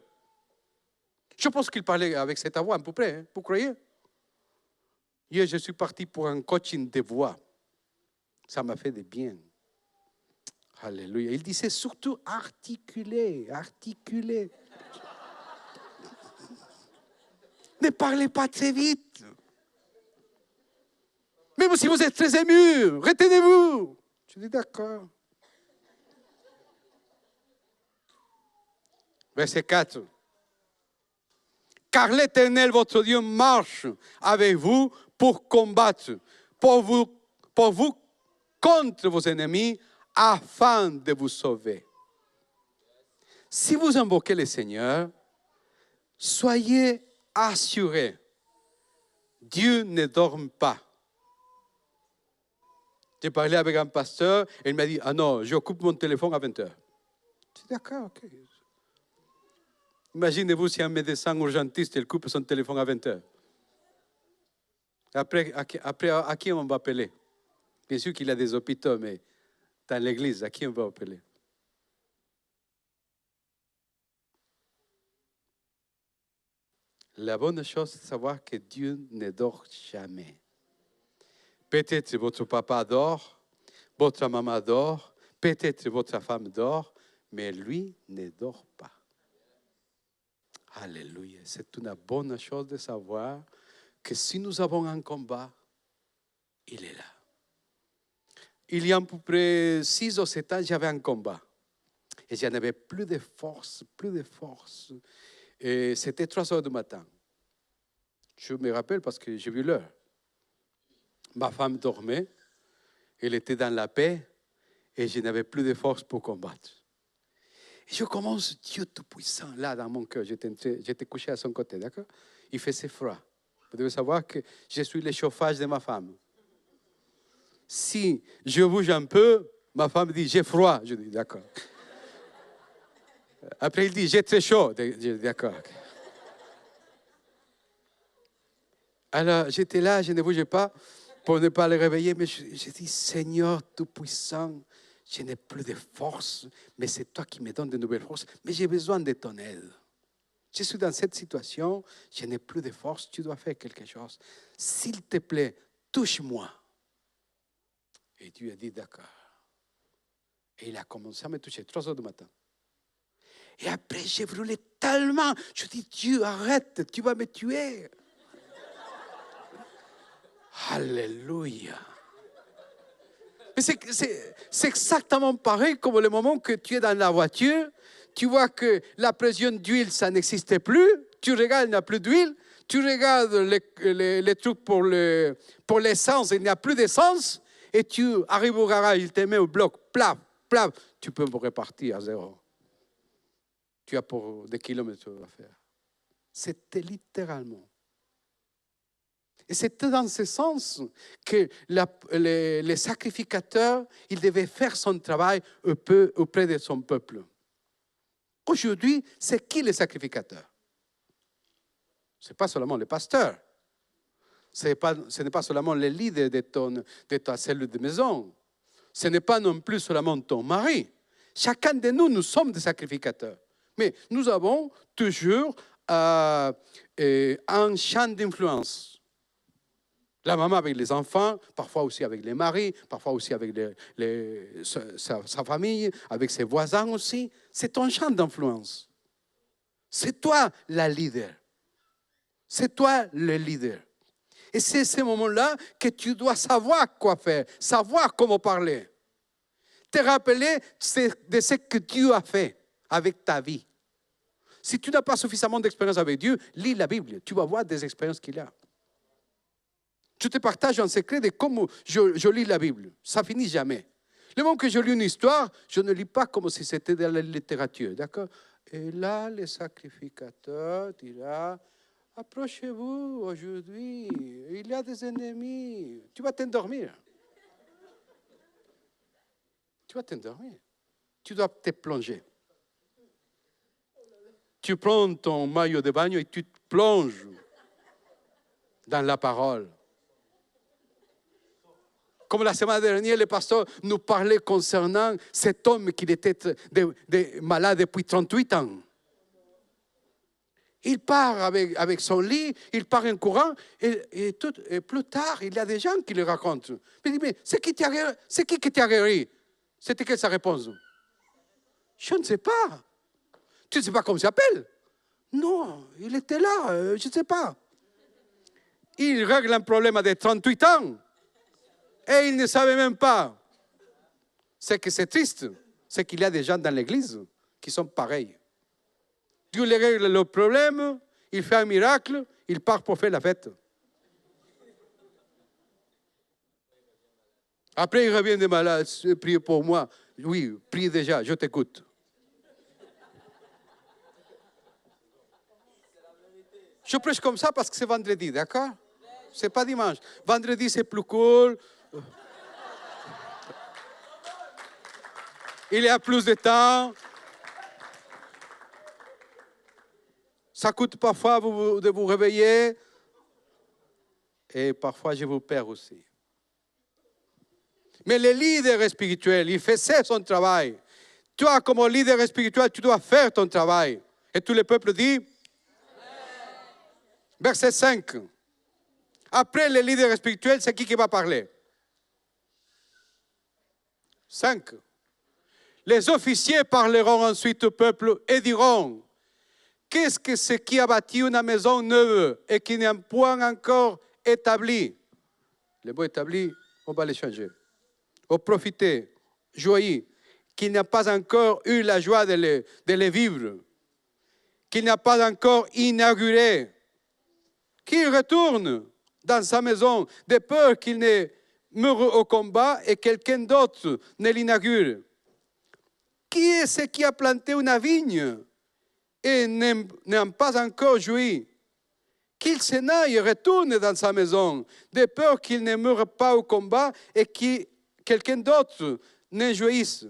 Je pense qu'il parlait avec cette voix à peu près, hein, vous croyez? Hier, je suis parti pour un coaching de voix. Ça m'a fait du bien. Alléluia. Il disait surtout articuler. Ne parlez pas très vite. Même si vous êtes très ému, retenez-vous. Je dis d'accord. Verset 4. Car l'Éternel, votre Dieu, marche avec vous pour combattre, pour vous contre vos ennemis, afin de vous sauver. Si vous invoquez le Seigneur, soyez assurés, Dieu ne dort pas. J'ai parlé avec un pasteur, et il m'a dit, ah non, j'occupe mon téléphone à 20h. Je dis, d'accord, ok. Imaginez-vous si un médecin urgentiste, il coupe son téléphone à 20h. Après, à qui on va appeler? Bien sûr qu'il y a des hôpitaux, mais dans l'église, à qui on va appeler? La bonne chose, c'est de savoir que Dieu ne dort jamais. Peut-être votre papa dort, votre maman dort, peut-être votre femme dort, mais lui ne dort pas. Alléluia. C'est une bonne chose de savoir que si nous avons un combat, il est là. Il y a à peu près 6 ou 7 ans, j'avais un combat. Et je n'avais plus de force, Et c'était 3 heures du matin. Je me rappelle parce que j'ai vu l'heure. Ma femme dormait, elle était dans la paix, et je n'avais plus de force pour combattre. Et je commence, Dieu Tout-Puissant, là dans mon cœur, j'étais couché à son côté, d'accord? Il faisait froid. Vous devez savoir que je suis le chauffage de ma femme. Si je bouge un peu, ma femme dit, j'ai froid. Je dis, d'accord. Après, il dit, j'ai très chaud. Je dis, d'accord. Alors, j'étais là, je ne bougeais pas pour ne pas le réveiller, mais je dis, Seigneur Tout-Puissant, je n'ai plus de force, mais c'est toi qui me donnes de nouvelles forces, mais j'ai besoin de ton aide. Je suis dans cette situation, je n'ai plus de force, tu dois faire quelque chose. S'il te plaît, touche-moi. Et Dieu a dit, d'accord. Et il a commencé à me toucher, 3 heures du matin. Et après, j'ai brûlé tellement. Je dis, Dieu, arrête, tu vas me tuer. Alléluia. Mais c'est exactement pareil comme le moment que tu es dans la voiture, tu vois que la pression d'huile, ça n'existe plus, tu regardes, il n'y a plus d'huile, tu regardes les trucs pour l'essence, il n'y a plus d'essence, et tu arrives au garage, il te met au bloc, plaf, tu peux repartir à 0. Tu as pour des kilomètres à faire. C'était littéralement. Et c'était dans ce sens que les sacrificateurs, ils devaient faire son travail auprès de son peuple. Aujourd'hui, c'est qui les sacrificateurs? Ce n'est pas seulement les pasteurs. Ce n'est pas seulement les leaders de ta cellule de maison. Ce n'est pas non plus seulement ton mari. Chacun de nous, nous sommes des sacrificateurs. Mais nous avons toujours un champ d'influence. La maman avec les enfants, parfois aussi avec les maris, parfois aussi avec sa famille, avec ses voisins aussi. C'est ton champ d'influence. C'est toi la leader. C'est toi le leader. Et c'est ce moment-là que tu dois savoir quoi faire, savoir comment parler. Te rappeler de ce que Dieu a fait avec ta vie. Si tu n'as pas suffisamment d'expérience avec Dieu, lis la Bible. Tu vas voir des expériences qu'il a. Je te partage un secret de comment je lis la Bible. Ça finit jamais. Le moment que je lis une histoire, je ne lis pas comme si c'était de la littérature. D'accord? Et là, le sacrificateur dira, approchez-vous aujourd'hui, il y a des ennemis. Tu vas t'endormir. Tu vas t'endormir. Tu dois te plonger. Tu prends ton maillot de bain et tu te plonges dans la parole. Comme la semaine dernière, le pasteur nous parlait concernant cet homme qui était malade depuis 38 ans. Il part avec son lit, il part en courant, et plus tard, il y a des gens qui le racontent. Il dit, mais c'est qui qui t'a guéri? C'était quelle sa réponse? Je ne sais pas. Tu ne sais pas comment il s'appelle? Non, il était là, je ne sais pas. Il règle un problème à des 38 ans. Et il ne savait même pas. C'est que c'est triste. C'est qu'il y a des gens dans l'église qui sont pareils. Dieu les règle le problème, il fait un miracle, il part pour faire la fête. Après, il revient de malade, priez pour moi. Oui, prie déjà, je t'écoute. Je prêche comme ça parce que c'est vendredi, d'accord? C'est pas dimanche. Vendredi, c'est plus cool. Il y a plus de temps. Ça coûte parfois de vous réveiller. Et parfois, je vous perds aussi. Mais le leader spirituel, il faisait son travail. Toi, comme leader spirituel, tu dois faire ton travail. Et tout le peuple dit, verset 5. Après le leader spirituel, c'est qui va parler? 5. Les officiers parleront ensuite au peuple et diront, qu'est-ce que c'est qui a bâti une maison neuve et qui n'est point encore établie? Le mot établi, on va les changer. Au profiter, joyeux, qu'il n'a pas encore eu la joie de les vivre, qu'il n'a pas encore inauguré, qu'il retourne dans sa maison de peur qu'il ne meure au combat et quelqu'un d'autre ne l'inaugure. Qui est ce qui a planté une vigne et n'a pas encore joui? Qu'il s'en aille et retourne dans sa maison, de peur qu'il ne meure pas au combat et que quelqu'un d'autre ne jouisse.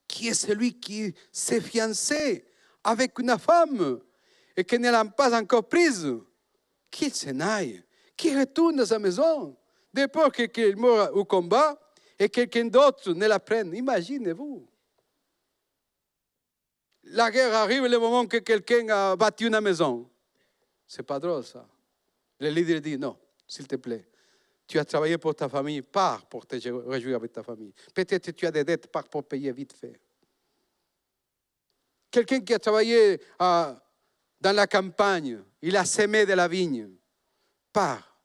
Qui est celui qui s'est fiancé avec une femme et qui ne l'a pas encore prise? Qu'il s'en aille, qu'il retourne dans sa maison, de peur qu'il meure au combat et quelqu'un d'autre ne la prenne. Imaginez-vous. La guerre arrive le moment que quelqu'un a bâti une maison. C'est pas drôle ça. Le leader dit non, s'il te plaît. Tu as travaillé pour ta famille, pars pour te réjouir avec ta famille. Peut-être que tu as des dettes, pars pour payer vite fait. Quelqu'un qui a travaillé dans la campagne, il a semé de la vigne, pars,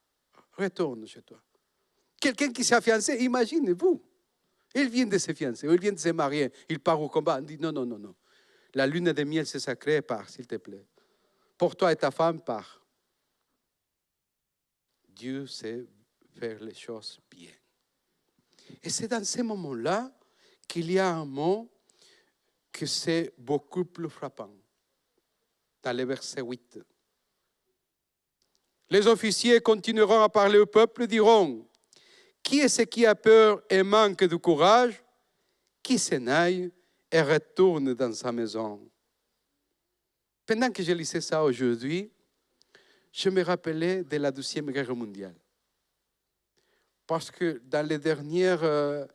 retourne chez toi. Quelqu'un qui s'est fiancé, imaginez-vous. Il vient de se fiancer, il vient de se marier, il part au combat, il dit non, non, non, non. La lune de miel, c'est sacré, pars, s'il te plaît. Pour toi et ta femme, pars. Dieu sait faire les choses bien. Et c'est dans ces moments-là qu'il y a un mot que c'est beaucoup plus frappant. Dans le verset 8. Les officiers continueront à parler au peuple, diront, qui est ce qui a peur et manque de courage? Qui s'en aille et retourne dans sa maison. Pendant que je lisais ça aujourd'hui, je me rappelais de la Deuxième Guerre mondiale. Parce que dans les dernières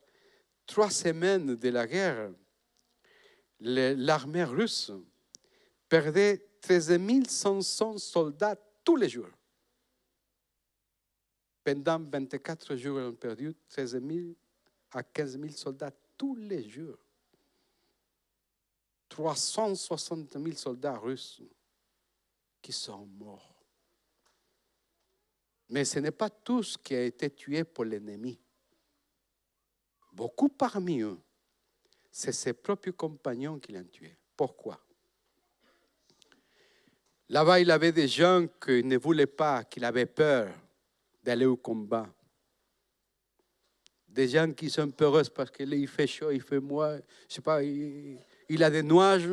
3 semaines de la guerre, l'armée russe perdait 13 500 soldats tous les jours. Pendant 24 jours, ils ont perdu 13 000 à 15 000 soldats tous les jours. 360 000 soldats russes qui sont morts. Mais ce n'est pas tous qui ont été tués pour l'ennemi. Beaucoup parmi eux, c'est ses propres compagnons qui l'ont tué. Pourquoi? Là-bas, il avait des gens qui ne voulaient pas, qui avaient peur d'aller au combat. Des gens qui sont peureux parce qu'il fait chaud, il fait mois, je sais pas, il a des nuages,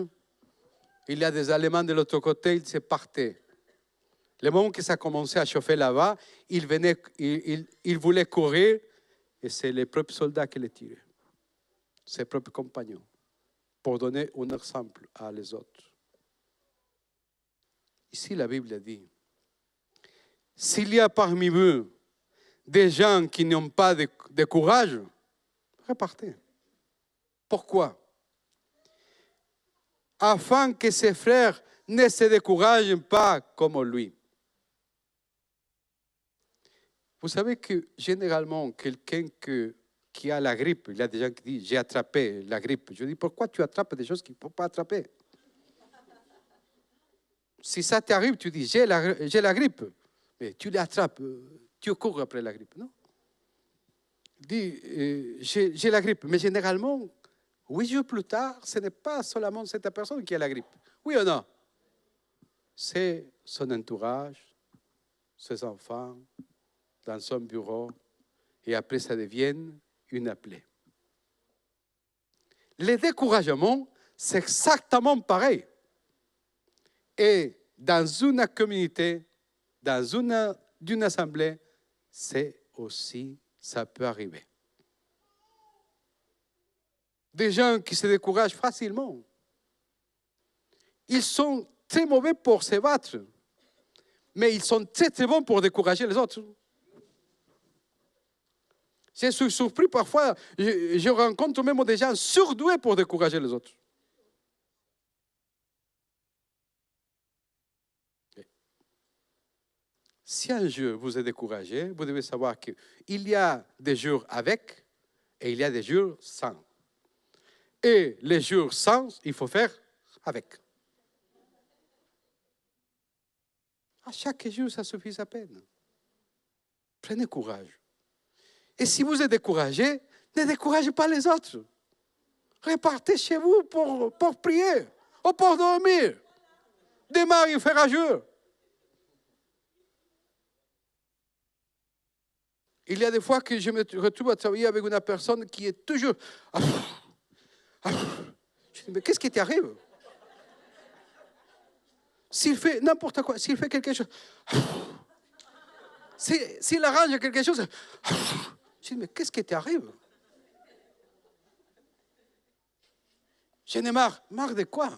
il y a des Allemands de l'autre côté, il se partait. Le moment que ça commençait à chauffer là-bas, il voulait courir et c'est les propres soldats qui les tiraient, ses propres compagnons, pour donner un exemple à les autres. Ici, la Bible dit, s'il y a parmi vous des gens qui n'ont pas de courage, repartez. Pourquoi? Afin que ses frères ne se découragent pas comme lui. Vous savez que généralement, quelqu'un qui a la grippe, il y a des gens qui disent, j'ai attrapé la grippe. Je dis, pourquoi tu attrapes des choses qu'il ne faut pas attraper? Si ça t'arrive, tu dis, j'ai la grippe. Mais tu l'attrapes, tu cours après la grippe, non? Dis, j'ai la grippe. Mais généralement, 8 jours plus tard, ce n'est pas seulement cette personne qui a la grippe. Oui ou non? C'est son entourage, ses enfants, dans son bureau, et après ça devient une plaie. Le découragement, c'est exactement pareil. Et dans une communauté, dans une assemblée, c'est aussi, ça peut arriver. Des gens qui se découragent facilement. Ils sont très mauvais pour se battre, mais ils sont très très bons pour décourager les autres. Je suis surpris parfois, je rencontre même des gens surdoués pour décourager les autres. Si un jour vous êtes découragé, vous devez savoir qu'il y a des jours avec et il y a des jours sans. Et les jours sans, il faut faire avec. À chaque jour, ça suffit à peine. Prenez courage. Et si vous êtes découragé, ne découragez pas les autres. Repartez chez vous pour prier ou pour dormir. Demain, il fera jour. Il y a des fois que je me retrouve à travailler avec une personne qui est toujours... Je dis, mais qu'est-ce qui t'arrive? S'il fait n'importe quoi, s'il fait quelque chose... S'il arrange quelque chose... Je dis, mais qu'est-ce qui t'arrive? J'en ai marre. Marre de quoi?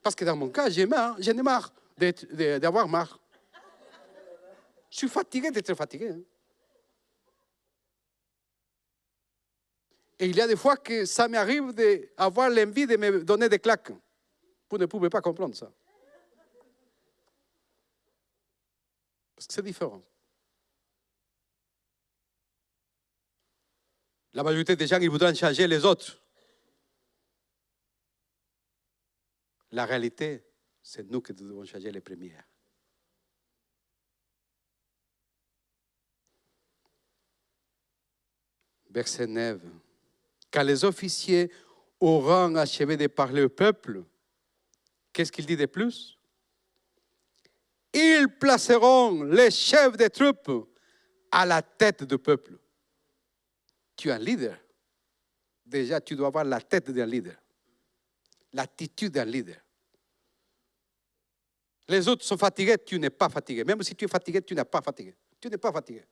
Parce que dans mon cas, j'en ai marre d'avoir marre. Je suis fatigué d'être fatigué. Et il y a des fois que ça m'arrive d'avoir l'envie de me donner des claques. Vous ne pouvez pas comprendre ça. Parce que c'est différent. La majorité des gens, ils voudraient changer les autres. La réalité, c'est nous qui devons changer les premières. Verset 9. Quand les officiers auront achevé de parler au peuple, qu'est-ce qu'il dit de plus? Ils placeront les chefs des troupes à la tête du peuple. Tu es un leader. Déjà, tu dois avoir la tête d'un leader. L'attitude d'un leader. Les autres sont fatigués, tu n'es pas fatigué. Même si tu es fatigué, tu n'es pas fatigué. Tu n'es pas fatigué.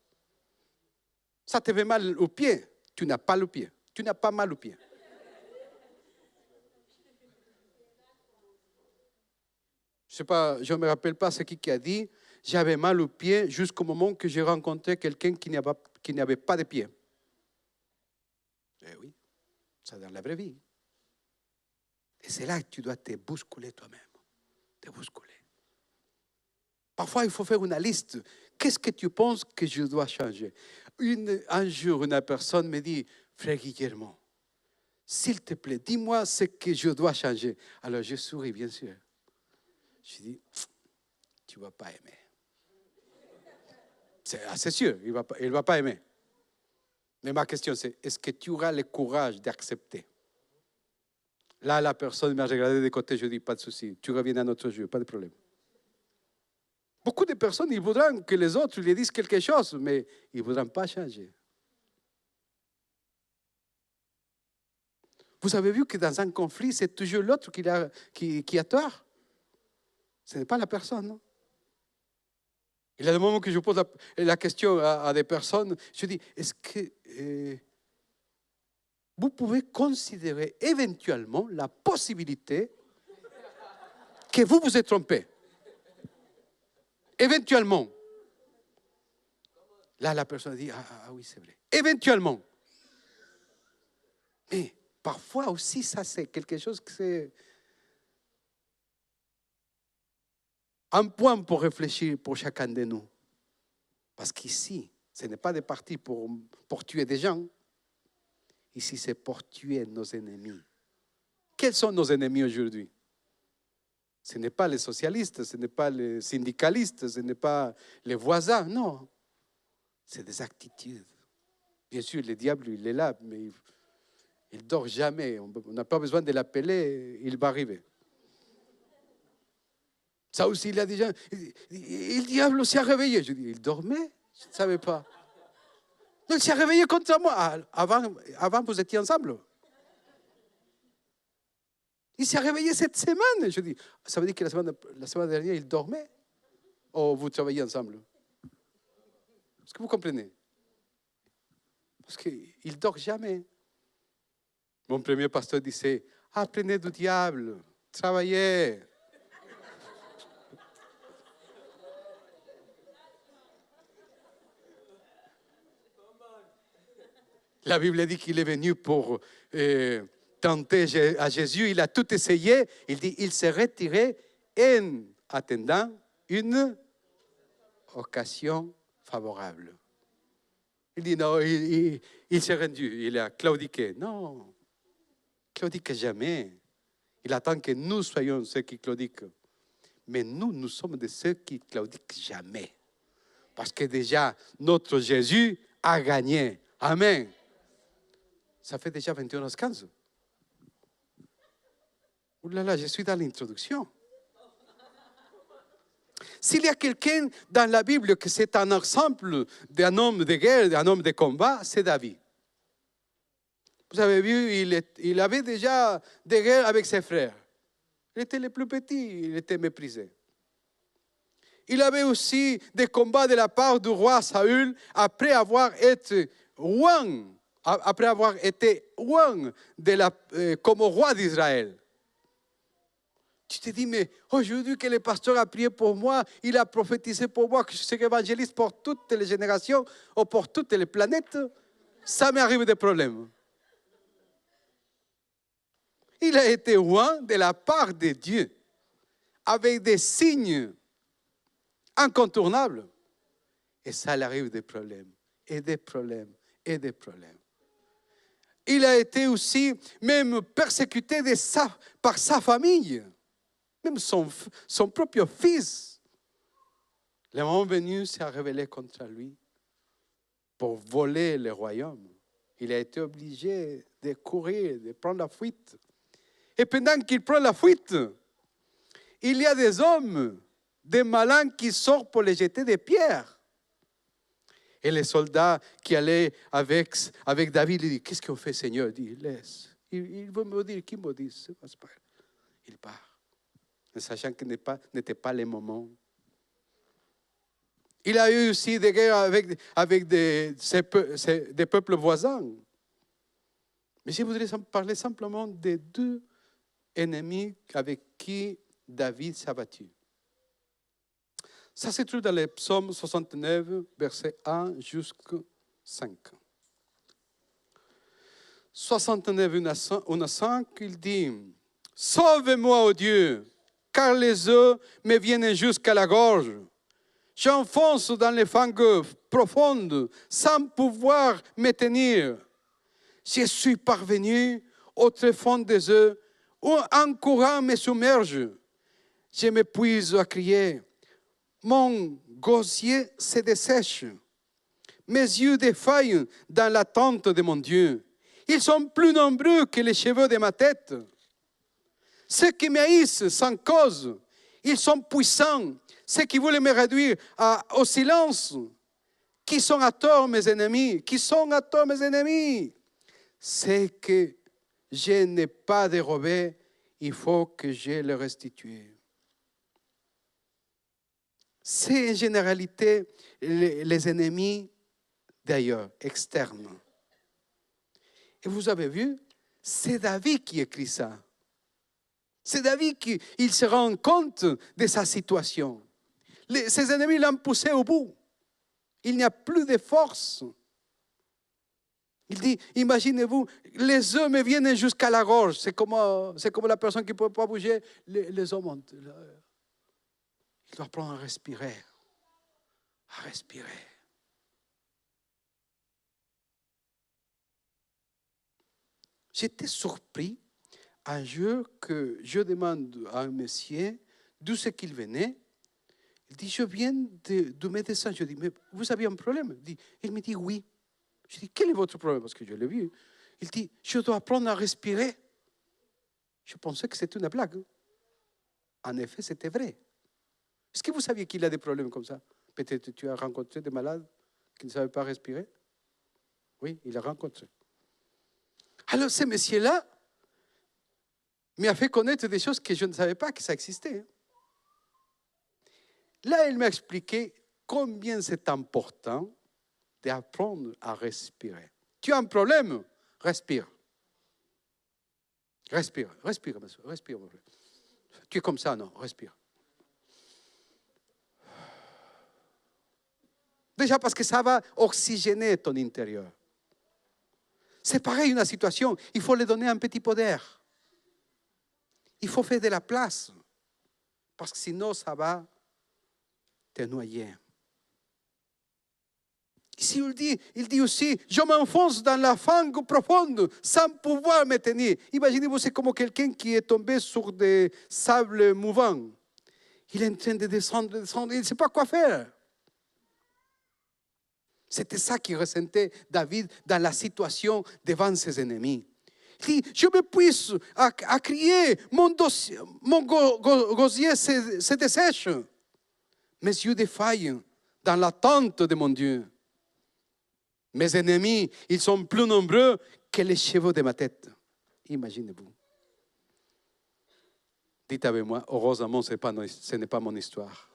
Ça te fait mal au pied, tu n'as pas le pied. Tu n'as pas mal au pied. Je sais pas, je ne me rappelle pas ce qui a dit. J'avais mal au pied jusqu'au moment que j'ai rencontré quelqu'un qui n'avait pas de pied. Eh oui, c'est dans la vraie vie. Et c'est là que tu dois te bousculer toi-même. Te bousculer. Parfois, il faut faire une liste. Qu'est-ce que tu penses que je dois changer? Un jour, une personne me dit, frère Guillermo, s'il te plaît, dis-moi ce que je dois changer. Alors, je souris, bien sûr. Je dis, tu ne vas pas aimer. C'est sûr, il ne va pas aimer. Mais ma question, c'est, est-ce que tu auras le courage d'accepter? Là, la personne m'a regardé de côté, je dis, pas de souci, tu reviens à notre jeu, pas de problème. Beaucoup de personnes, ils voudront que les autres lui disent quelque chose, mais ils ne voudront pas changer. Vous avez vu que dans un conflit, c'est toujours l'autre qui a tort. Ce n'est pas la personne. Non? Il y a des moments que je pose la question à des personnes, je dis, est-ce que vous pouvez considérer éventuellement la possibilité que vous vous êtes trompé? Éventuellement. Là, la personne dit, ah oui, c'est vrai. Éventuellement. Mais parfois aussi, ça c'est quelque chose que c'est un point pour réfléchir pour chacun de nous. Parce qu'ici, ce n'est pas des partis pour tuer des gens. Ici, c'est pour tuer nos ennemis. Quels sont nos ennemis aujourd'hui? Ce n'est pas les socialistes, ce n'est pas les syndicalistes, ce n'est pas les voisins, non. C'est des attitudes. Bien sûr, le diable, il est là, mais il ne dort jamais. On n'a pas besoin de l'appeler, il va arriver. Ça aussi, il a déjà... Le diable s'est réveillé. Je dis, il dormait? Je ne savais pas. Non, il s'est réveillé contre moi. Avant, vous étiez ensemble. Il s'est réveillé cette semaine. Je dis, ça veut dire que la semaine dernière, il dormait? Ou vous travaillez ensemble? Est-ce que vous comprenez? Parce qu'il ne dort jamais. Mon premier pasteur disait, apprenez du diable, travaillez. La Bible dit qu'il est venu pour tenter à Jésus. Il a tout essayé. Il dit, il s'est retiré en attendant une occasion favorable. Il dit, non, il s'est rendu. Il a claudiqué. Non, claudique jamais. Il attend que nous soyons ceux qui claudiquent. Mais nous sommes de ceux qui claudiquent jamais. Parce que déjà, notre Jésus a gagné. Amen. Ça fait déjà 21h15. Ouh là là, je suis dans l'introduction. S'il y a quelqu'un dans la Bible que c'est un exemple d'un homme de guerre, d'un homme de combat, c'est David. Vous avez vu, il avait déjà des guerres avec ses frères. Il était le plus petit, il était méprisé. Il avait aussi des combats de la part du roi Saül après avoir été roi comme roi d'Israël. Tu te dis, mais aujourd'hui que le pasteur a prié pour moi, il a prophétisé pour moi que je serai évangéliste pour toutes les générations ou pour toutes les planètes, ça m'arrive des problèmes. Il a été roi de la part de Dieu, avec des signes incontournables. Et ça lui arrive des problèmes, et des problèmes, et des problèmes. Il a été aussi même persécuté par sa famille. Même son propre fils. Le moment venu s'est révélé contre lui pour voler le royaume. Il a été obligé de courir, de prendre la fuite. Et pendant qu'il prend la fuite, il y a des hommes, des malins qui sortent pour les jeter des pierres. Et les soldats qui allaient avec David, ils disent, qu'est-ce qu'on fait, Seigneur? Il dit, laisse. Il veut me dire, qui me dit, c'est pas grave. Il part, en sachant que n'était pas le moment. Il a eu aussi des guerres avec des peuples voisins. Mais je voudrais parler simplement des deux ennemis avec qui David s'est battu. Ça se trouve dans le psaume 69, verset 1 jusqu'à 5. 69, 1 à 5, il dit, « Sauve-moi, ô Dieu, car les eaux me viennent jusqu'à la gorge. J'enfonce dans les fangues profondes sans pouvoir me tenir. Je suis parvenu au tréfonds des eaux où un courant me submerge. Je m'épuise à crier. mon gosier se dessèche. Mes yeux défaillent dans l'attente de mon Dieu. Ils sont plus nombreux que les cheveux de ma tête. Ceux qui m'haïssent sans cause, ils sont puissants. Ceux qui voulaient me réduire au silence, qui sont à tort mes ennemis, C'est que je n'ai pas dérobé, il faut que je le restitue. C'est en généralité les ennemis d'ailleurs, externes. Et vous avez vu, c'est David qui écrit ça. C'est David qui il se rend compte de sa situation. Ses ennemis l'ont poussé au bout. Il n'y a plus de force. Il dit, imaginez-vous, les œufs me viennent jusqu'à la gorge. C'est comme la personne qui ne peut pas bouger, les œufs montent. Il doit apprendre à respirer. À respirer. J'étais surpris un jour que je demande à un monsieur d'où c'est qu'il venait. Il dit, je viens du médecin. Je dis, mais vous avez un problème? Il me dit, oui. Je dis, quel est votre problème? Parce que je l'ai vu. Il dit, je dois apprendre à respirer. Je pensais que c'était une blague. En effet, c'était vrai. Est-ce que vous saviez qu'il a des problèmes comme ça? Peut-être tu as rencontré des malades qui ne savaient pas respirer? Oui, il a rencontré. Alors, ce monsieur-là m'a fait connaître des choses que je ne savais pas que ça existait. Là, il m'a expliqué combien c'est important d'apprendre à respirer. Tu as un problème? Respire. Respire, monsieur, respire. Tu es comme ça, non? Respire. Déjà parce que ça va oxygéner ton intérieur. C'est pareil une situation, il faut lui donner un petit peu d'air. Il faut faire de la place. Parce que sinon, ça va te noyer. Ici, il dit aussi, je m'enfonce dans la fange profonde sans pouvoir me tenir. Imaginez-vous, c'est comme quelqu'un qui est tombé sur des sables mouvants. Il est en train de descendre, il ne sait pas quoi faire. C'était ça qu'il ressentait David dans la situation devant ses ennemis. Il dit, je m'épuise à crier, mon gosier se dessèche. Mes yeux défaillent dans l'attente de mon Dieu. Mes ennemis, ils sont plus nombreux que les cheveux de ma tête. Imaginez-vous. Dites avec moi, heureusement, ce n'est pas mon histoire.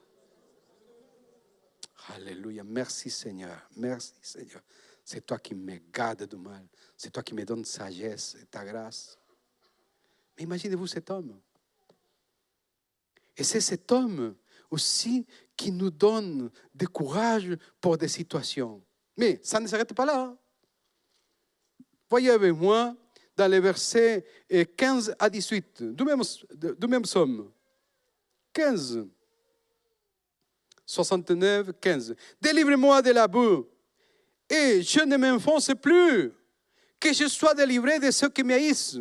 Alléluia. Merci Seigneur. Merci Seigneur. C'est toi qui me gardes du mal. C'est toi qui me donnes sagesse et ta grâce. Mais imaginez-vous cet homme. Et c'est cet homme aussi qui nous donne du courage pour des situations. Mais ça ne s'arrête pas là. Voyez avec moi dans les versets 15 à 18 du même psaume. 15. 69, 15. Délivre-moi de la boue et je ne m'enfonce plus. Que je sois délivré de ceux qui m'haïssent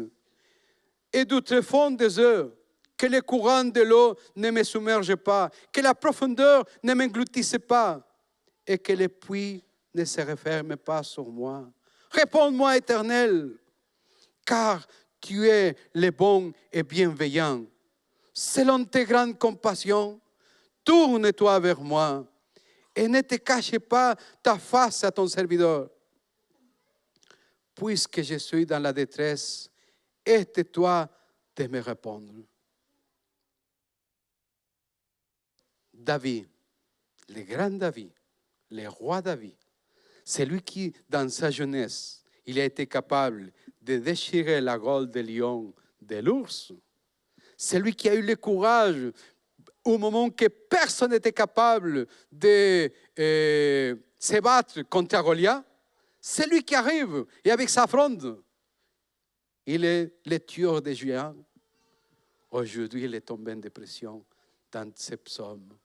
et du tréfonds des eaux. Que les courants de l'eau ne me submergent pas. Que la profondeur ne m'engloutisse pas. Et que les puits ne se referment pas sur moi. Réponds-moi, Éternel, car tu es le bon et bienveillant. Selon tes grandes compassions, tourne-toi vers moi et ne te cache pas ta face à ton serviteur. Puisque je suis dans la détresse, aide-toi de me répondre. David, le grand David, le roi David, c'est lui qui, dans sa jeunesse, il a été capable de déchirer la gueule des lions, de l'ours. C'est lui qui a eu le courage au moment que personne n'était capable de se battre contre Goliath. C'est lui qui arrive et avec sa fronde, il est le tueur des géants. Aujourd'hui, il est tombé en dépression dans ses psaumes.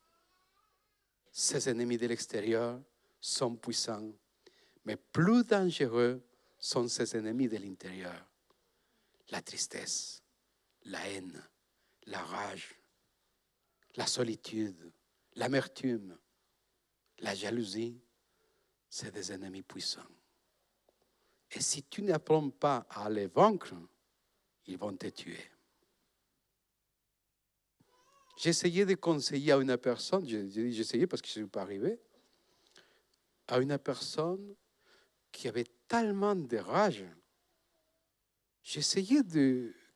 Ses ennemis de l'extérieur sont puissants, mais plus dangereux sont ses ennemis de l'intérieur. La tristesse, la haine, la rage, la solitude, l'amertume, la jalousie, c'est des ennemis puissants. Et si tu n'apprends pas à les vaincre, ils vont te tuer. J'ai essayé de conseiller à une personne, j'ai essayé parce que je ne suis pas arrivé, à une personne qui avait tellement de rage. J'ai essayé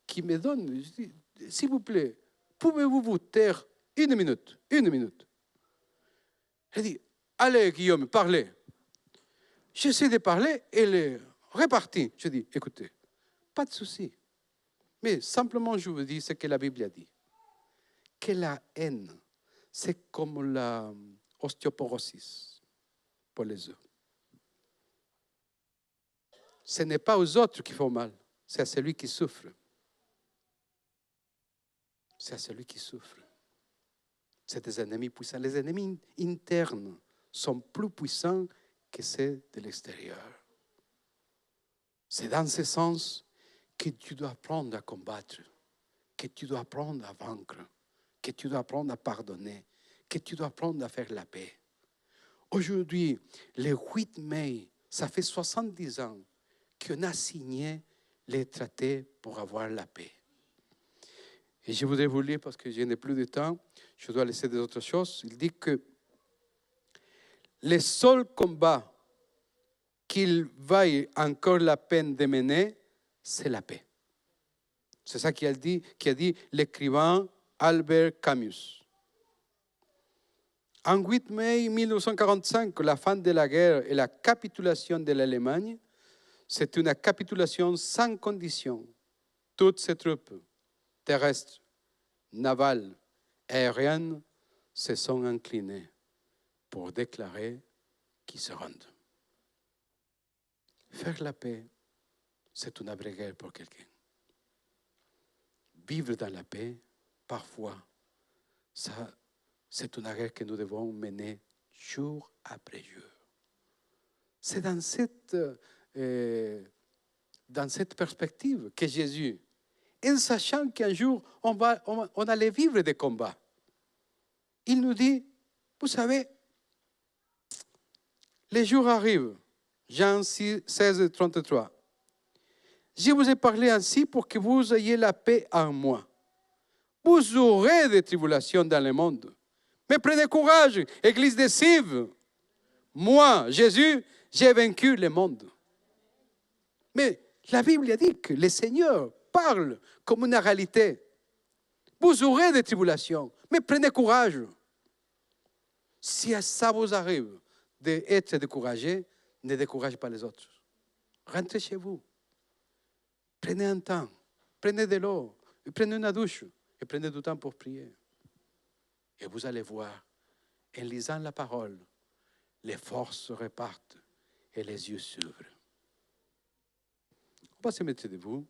qu'il me donne, je dis, s'il vous plaît, pouvez-vous vous taire une minute? Elle dit, allez Guillaume, parlez. J'essaie de parler, elle est repartie. Je dis, écoutez, pas de souci. Mais simplement, je vous dis ce que la Bible a dit. Que la haine, c'est comme l'ostéoporosis pour les œufs. Ce n'est pas aux autres qui font mal, c'est à celui qui souffre. C'est à celui qui souffre. C'est des ennemis puissants. Les ennemis internes sont plus puissants que ceux de l'extérieur. C'est dans ce sens que tu dois apprendre à combattre, que tu dois apprendre à vaincre, que tu dois apprendre à pardonner, que tu dois apprendre à faire la paix. Aujourd'hui, le 8 mai, ça fait 70 ans qu'on a signé les traités pour avoir la paix. Et je voudrais vous lire parce que je n'ai plus de temps, je dois laisser des autres choses. Il dit que le seul combat qu'il vaille encore la peine de mener, c'est la paix. C'est ça qu'a dit l'écrivain Albert Camus. En 8 mai 1945, la fin de la guerre et la capitulation de l'Allemagne, c'est une capitulation sans condition. Toutes ces troupes terrestres, navales, aériennes se sont inclinées pour déclarer qu'ils se rendent. Faire la paix, c'est une vraie guerre pour quelqu'un. Vivre dans la paix, parfois, ça, c'est une guerre que nous devons mener jour après jour. C'est dans cette perspective que Jésus, en sachant qu'un jour, on allait vivre des combats, il nous dit, vous savez, les jours arrivent, Jean 16, 33. Je vous ai parlé ainsi pour que vous ayez la paix en moi. Vous aurez des tribulations dans le monde. Mais prenez courage, Église de Sive. Moi, Jésus, j'ai vaincu le monde. Mais la Bible a dit que le Seigneur parle comme une réalité. Vous aurez des tribulations, mais prenez courage. Si ça vous arrive d'être découragé, ne découragez pas les autres. Rentrez chez vous. Prenez un temps, prenez de l'eau, prenez une douche et prenez du temps pour prier. Et vous allez voir, en lisant la parole, les forces se repartent et les yeux s'ouvrent. On va se mettre debout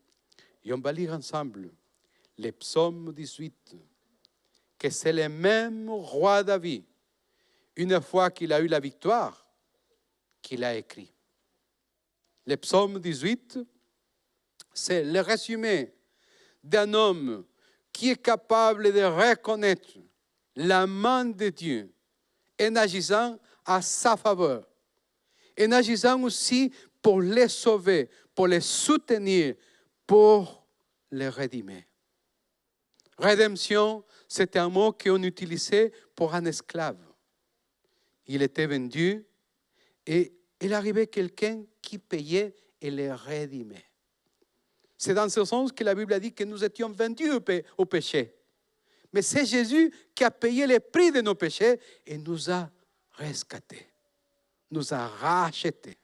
et on va lire ensemble les psaumes 18, que c'est le même roi David, une fois qu'il a eu la victoire, qu'il a écrit. Le psaume 18, c'est le résumé d'un homme qui est capable de reconnaître la main de Dieu en agissant à sa faveur, en agissant aussi pour les sauver, pour les soutenir, pour les rédimer. Rédemption, c'est un mot qu'on utilisait pour un esclave. Il était vendu et il arrivait quelqu'un qui payait et les rédimait. C'est dans ce sens que la Bible a dit que nous étions vendus au péché. Mais c'est Jésus qui a payé le prix de nos péchés et nous a rescatés, nous a rachetés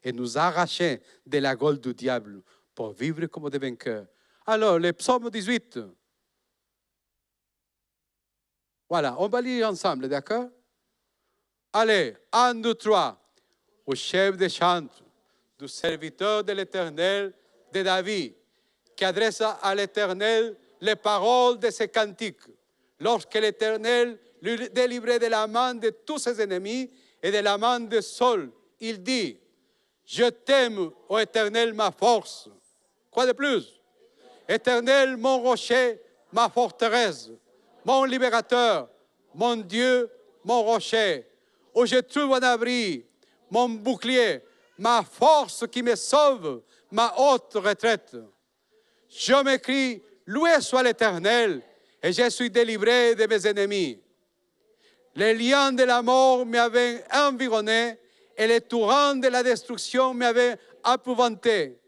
et nous a arrachés de la gaule du diable pour vivre comme des vainqueurs. Alors, le psaume 18. Voilà, on va lire ensemble, d'accord? Allez, 1, 2, 3. Au chef des chantres, du serviteur de l'Éternel, de David, qui adresse à l'Éternel les paroles de ses cantiques, lorsque l'Éternel lui délivrait de la main de tous ses ennemis et de la main de Saul. Il dit, je t'aime, ô Éternel, ma force. Quoi de plus? Éternel, mon rocher, ma forteresse, mon libérateur, mon Dieu, mon rocher, où je trouve un abri, mon bouclier, ma force qui me sauve, ma haute retraite. Je m'écris, loué soit l'Éternel, et je suis délivré de mes ennemis. Les liens de la mort m'avaient environné, et les torrents de la destruction m'avaient épouvanté.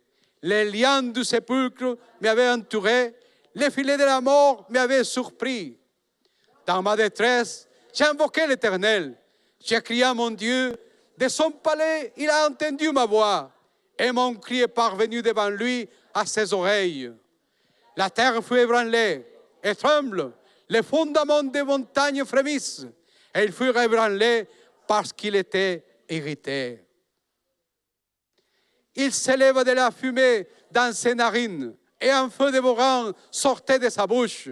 Les liens du sépulcre m'avaient entouré, les filets de la mort m'avaient surpris. Dans ma détresse, j'ai invoqué l'Éternel. J'ai crié à mon Dieu. De son palais, il a entendu ma voix. Et mon cri est parvenu devant lui à ses oreilles. La terre fut ébranlée et tremble. Les fondements des montagnes frémissent. Et il fut ébranlé parce qu'il était irrité. Il s'élève de la fumée dans ses narines et un feu dévorant sortait de sa bouche.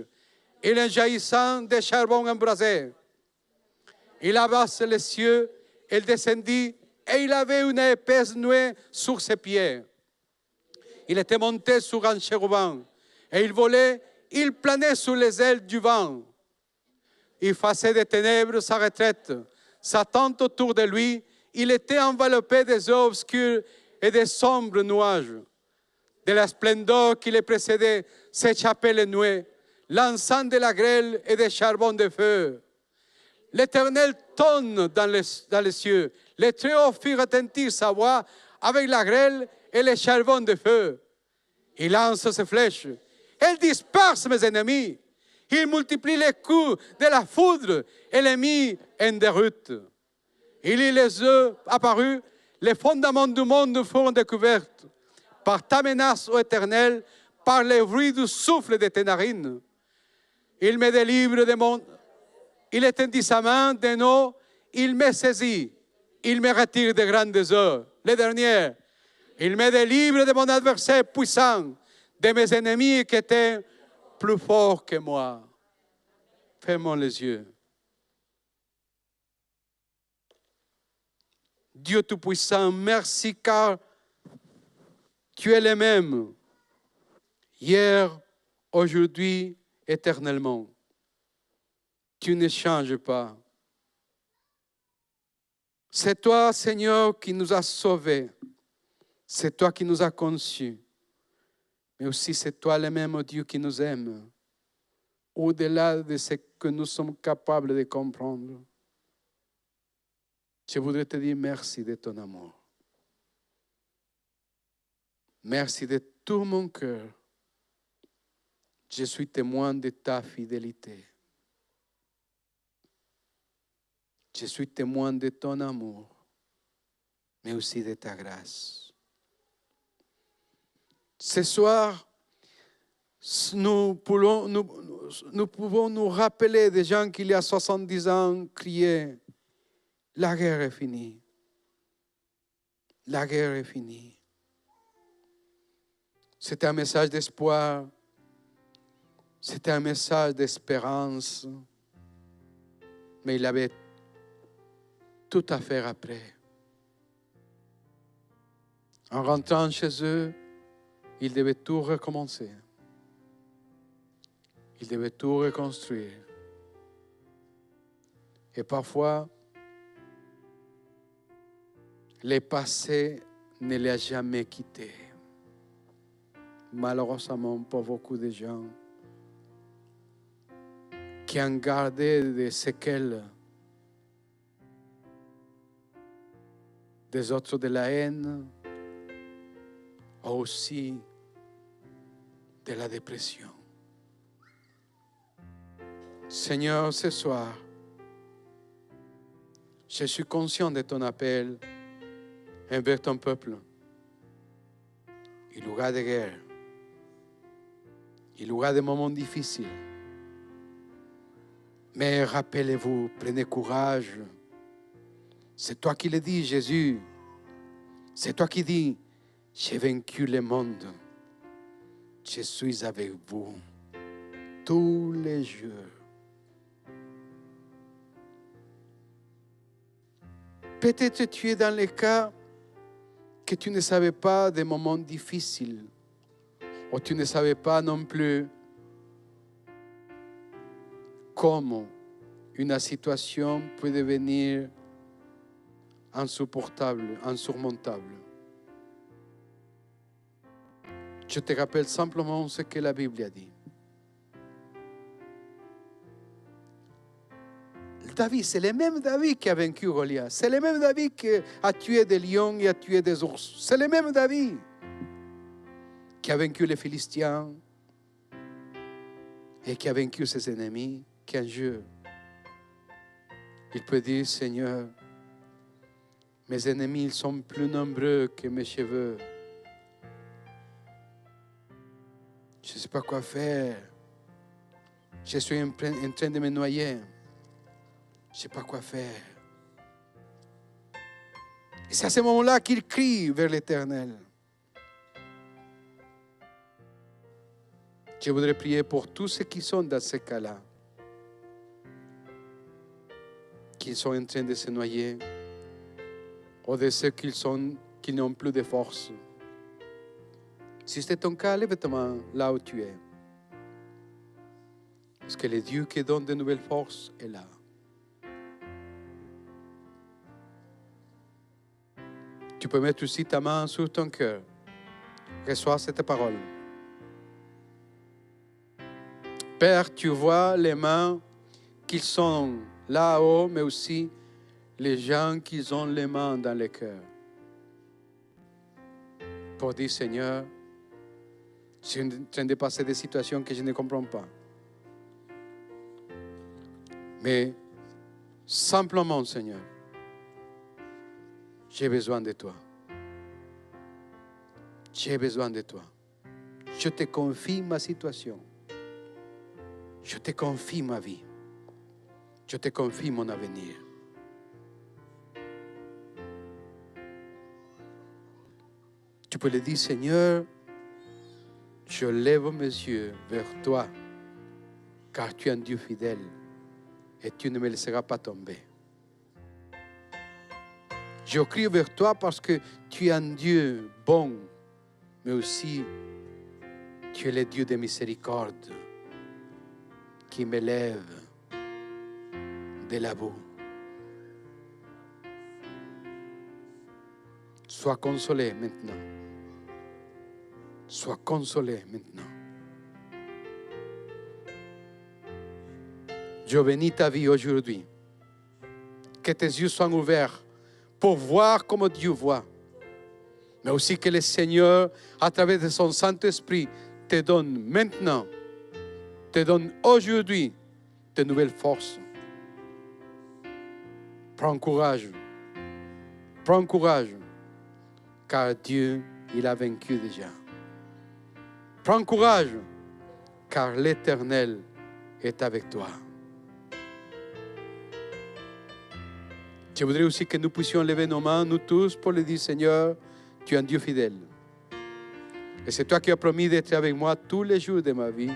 Il en jaillissant des charbons embrasés. Il abaisse les cieux, il descendit et il avait une épaisse nuée sur ses pieds. Il était monté sur un chérubin et il volait, il planait sous les ailes du vent. Il faisait des ténèbres sa retraite, sa tente autour de lui, il était enveloppé des eaux obscures et des sombres nuages. De la splendeur qui les précédait s'échappaient les nuées, lançant de la grêle et des charbons de feu. L'Éternel tonne dans les cieux. Les Très-Hauts firent retentir sa voix avec la grêle et les charbons de feu. Il lance ses flèches. Elle disperse mes ennemis. Il multiplie les coups de la foudre et les mit en déroute. Il y les yeux apparus. Les fondements du monde furent découverts. Par ta menace, ô Éternel, par le bruit du souffle de tes narines. Il me délivre de mon... Il étendit sa main de eau, il me saisit. Il me retire de grandes eaux. Le dernier, il me délivre de mon adversaire puissant, de mes ennemis qui étaient plus forts que moi. Fermons les yeux. Dieu Tout-Puissant, merci car tu es le même, hier, aujourd'hui, éternellement. Tu ne changes pas. C'est toi, Seigneur, qui nous as sauvés. C'est toi qui nous as conçus. Mais aussi, c'est toi le même Dieu qui nous aime, au-delà de ce que nous sommes capables de comprendre. Je voudrais te dire merci de ton amour. Merci de tout mon cœur. Je suis témoin de ta fidélité. Je suis témoin de ton amour, mais aussi de ta grâce. Ce soir, nous pouvons nous rappeler des gens qui, il y a 70 ans, criaient « La guerre est finie. La guerre est finie. » C'était un message d'espoir. C'était un message d'espérance. Mais il avait tout à faire après. En rentrant chez eux, ils devaient tout recommencer. Ils devaient tout reconstruire. Et parfois, le passé ne les a jamais quittés. Malheureusement, pour beaucoup de gens qui ont gardé des séquelles, des autres de la haine, aussi de la dépression. Seigneur, ce soir, je suis conscient de ton appel envers ton peuple. Il y aura des guerres. Il y aura des moments difficiles. Mais rappelez-vous, prenez courage. C'est toi qui le dis, Jésus. C'est toi qui dis, j'ai vaincu le monde. Je suis avec vous tous les jours. Peut-être tu es dans le cas que tu ne savais pas des moments difficiles. Ou tu ne savais pas non plus comment une situation peut devenir insupportable, insurmontable. Je te rappelle simplement ce que la Bible a dit. David, c'est le même David qui a vaincu Goliath. C'est le même David qui a tué des lions et a tué des ours. C'est le même David qui a vaincu les Philistins et qui a vaincu ses ennemis, qu'un jour, il peut dire, Seigneur, mes ennemis ils sont plus nombreux que mes cheveux. Je ne sais pas quoi faire. Je suis en train de me noyer. Je ne sais pas quoi faire. Et c'est à ce moment-là qu'il crie vers l'Éternel. Je voudrais prier pour tous ceux qui sont dans ce cas-là, qui sont en train de se noyer, ou de ceux qui n'ont plus de force. Si c'est ton cas, lève ta main là où tu es. Parce que le Dieu qui donne de nouvelles forces est là. Tu peux mettre aussi ta main sur ton cœur. Reçois cette parole. Père, tu vois les mains qui sont là-haut, mais aussi les gens qui ont les mains dans le cœur. Pour dire, Seigneur, je suis en train de passer des situations que je ne comprends pas. Mais simplement, Seigneur, j'ai besoin de toi. J'ai besoin de toi. Je te confie ma situation. Je te confie ma vie. Je te confie mon avenir. Tu peux le dire, Seigneur, je lève mes yeux vers toi, car tu es un Dieu fidèle et tu ne me laisseras pas tomber. Je crie vers toi parce que tu es un Dieu bon, mais aussi tu es le Dieu de miséricorde qui m'élève de la boue. Sois consolé maintenant. Sois consolé maintenant. Je bénis ta vie aujourd'hui. Que tes yeux soient ouverts pour voir comme Dieu voit. Mais aussi que le Seigneur, à travers de son Saint-Esprit, te donne maintenant, te donne aujourd'hui de nouvelles forces. Prends courage. Prends courage. Car Dieu, il a vaincu déjà. Prends courage. Car l'Éternel est avec toi. Je voudrais aussi que nous puissions lever nos mains, nous tous, pour lui dire, Seigneur, tu es un Dieu fidèle. Et c'est toi qui as promis d'être avec moi tous les jours de ma vie.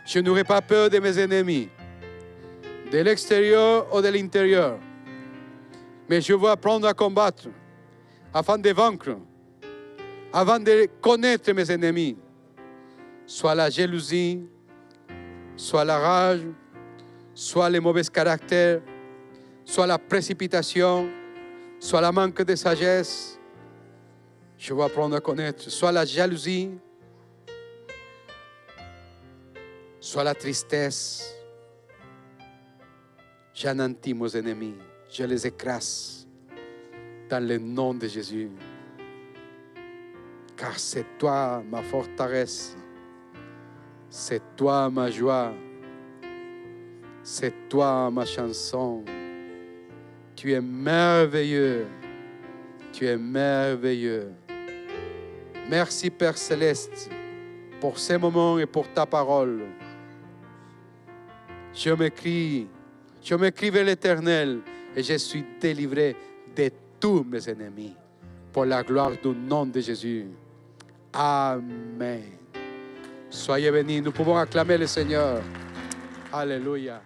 Je n'aurai pas peur de mes ennemis, de l'extérieur ou de l'intérieur. Mais je veux apprendre à combattre, afin de vaincre, avant de connaître mes ennemis. Soit la jalousie, soit la rage, soit les mauvais caractères, soit la précipitation, soit le manque de sagesse. Je veux apprendre à connaître, soit la jalousie, soit la tristesse. J'anéantis mes ennemis, je les écrase dans le nom de Jésus. Car c'est toi ma forteresse, c'est toi ma joie, c'est toi ma chanson. Tu es merveilleux, tu es merveilleux. Merci Père Céleste pour ces moments et pour ta parole. Je m'écris vers l'Éternel et je suis délivré de tous mes ennemis pour la gloire du nom de Jésus. Amen. Soyez bénis, nous pouvons acclamer le Seigneur. Alléluia.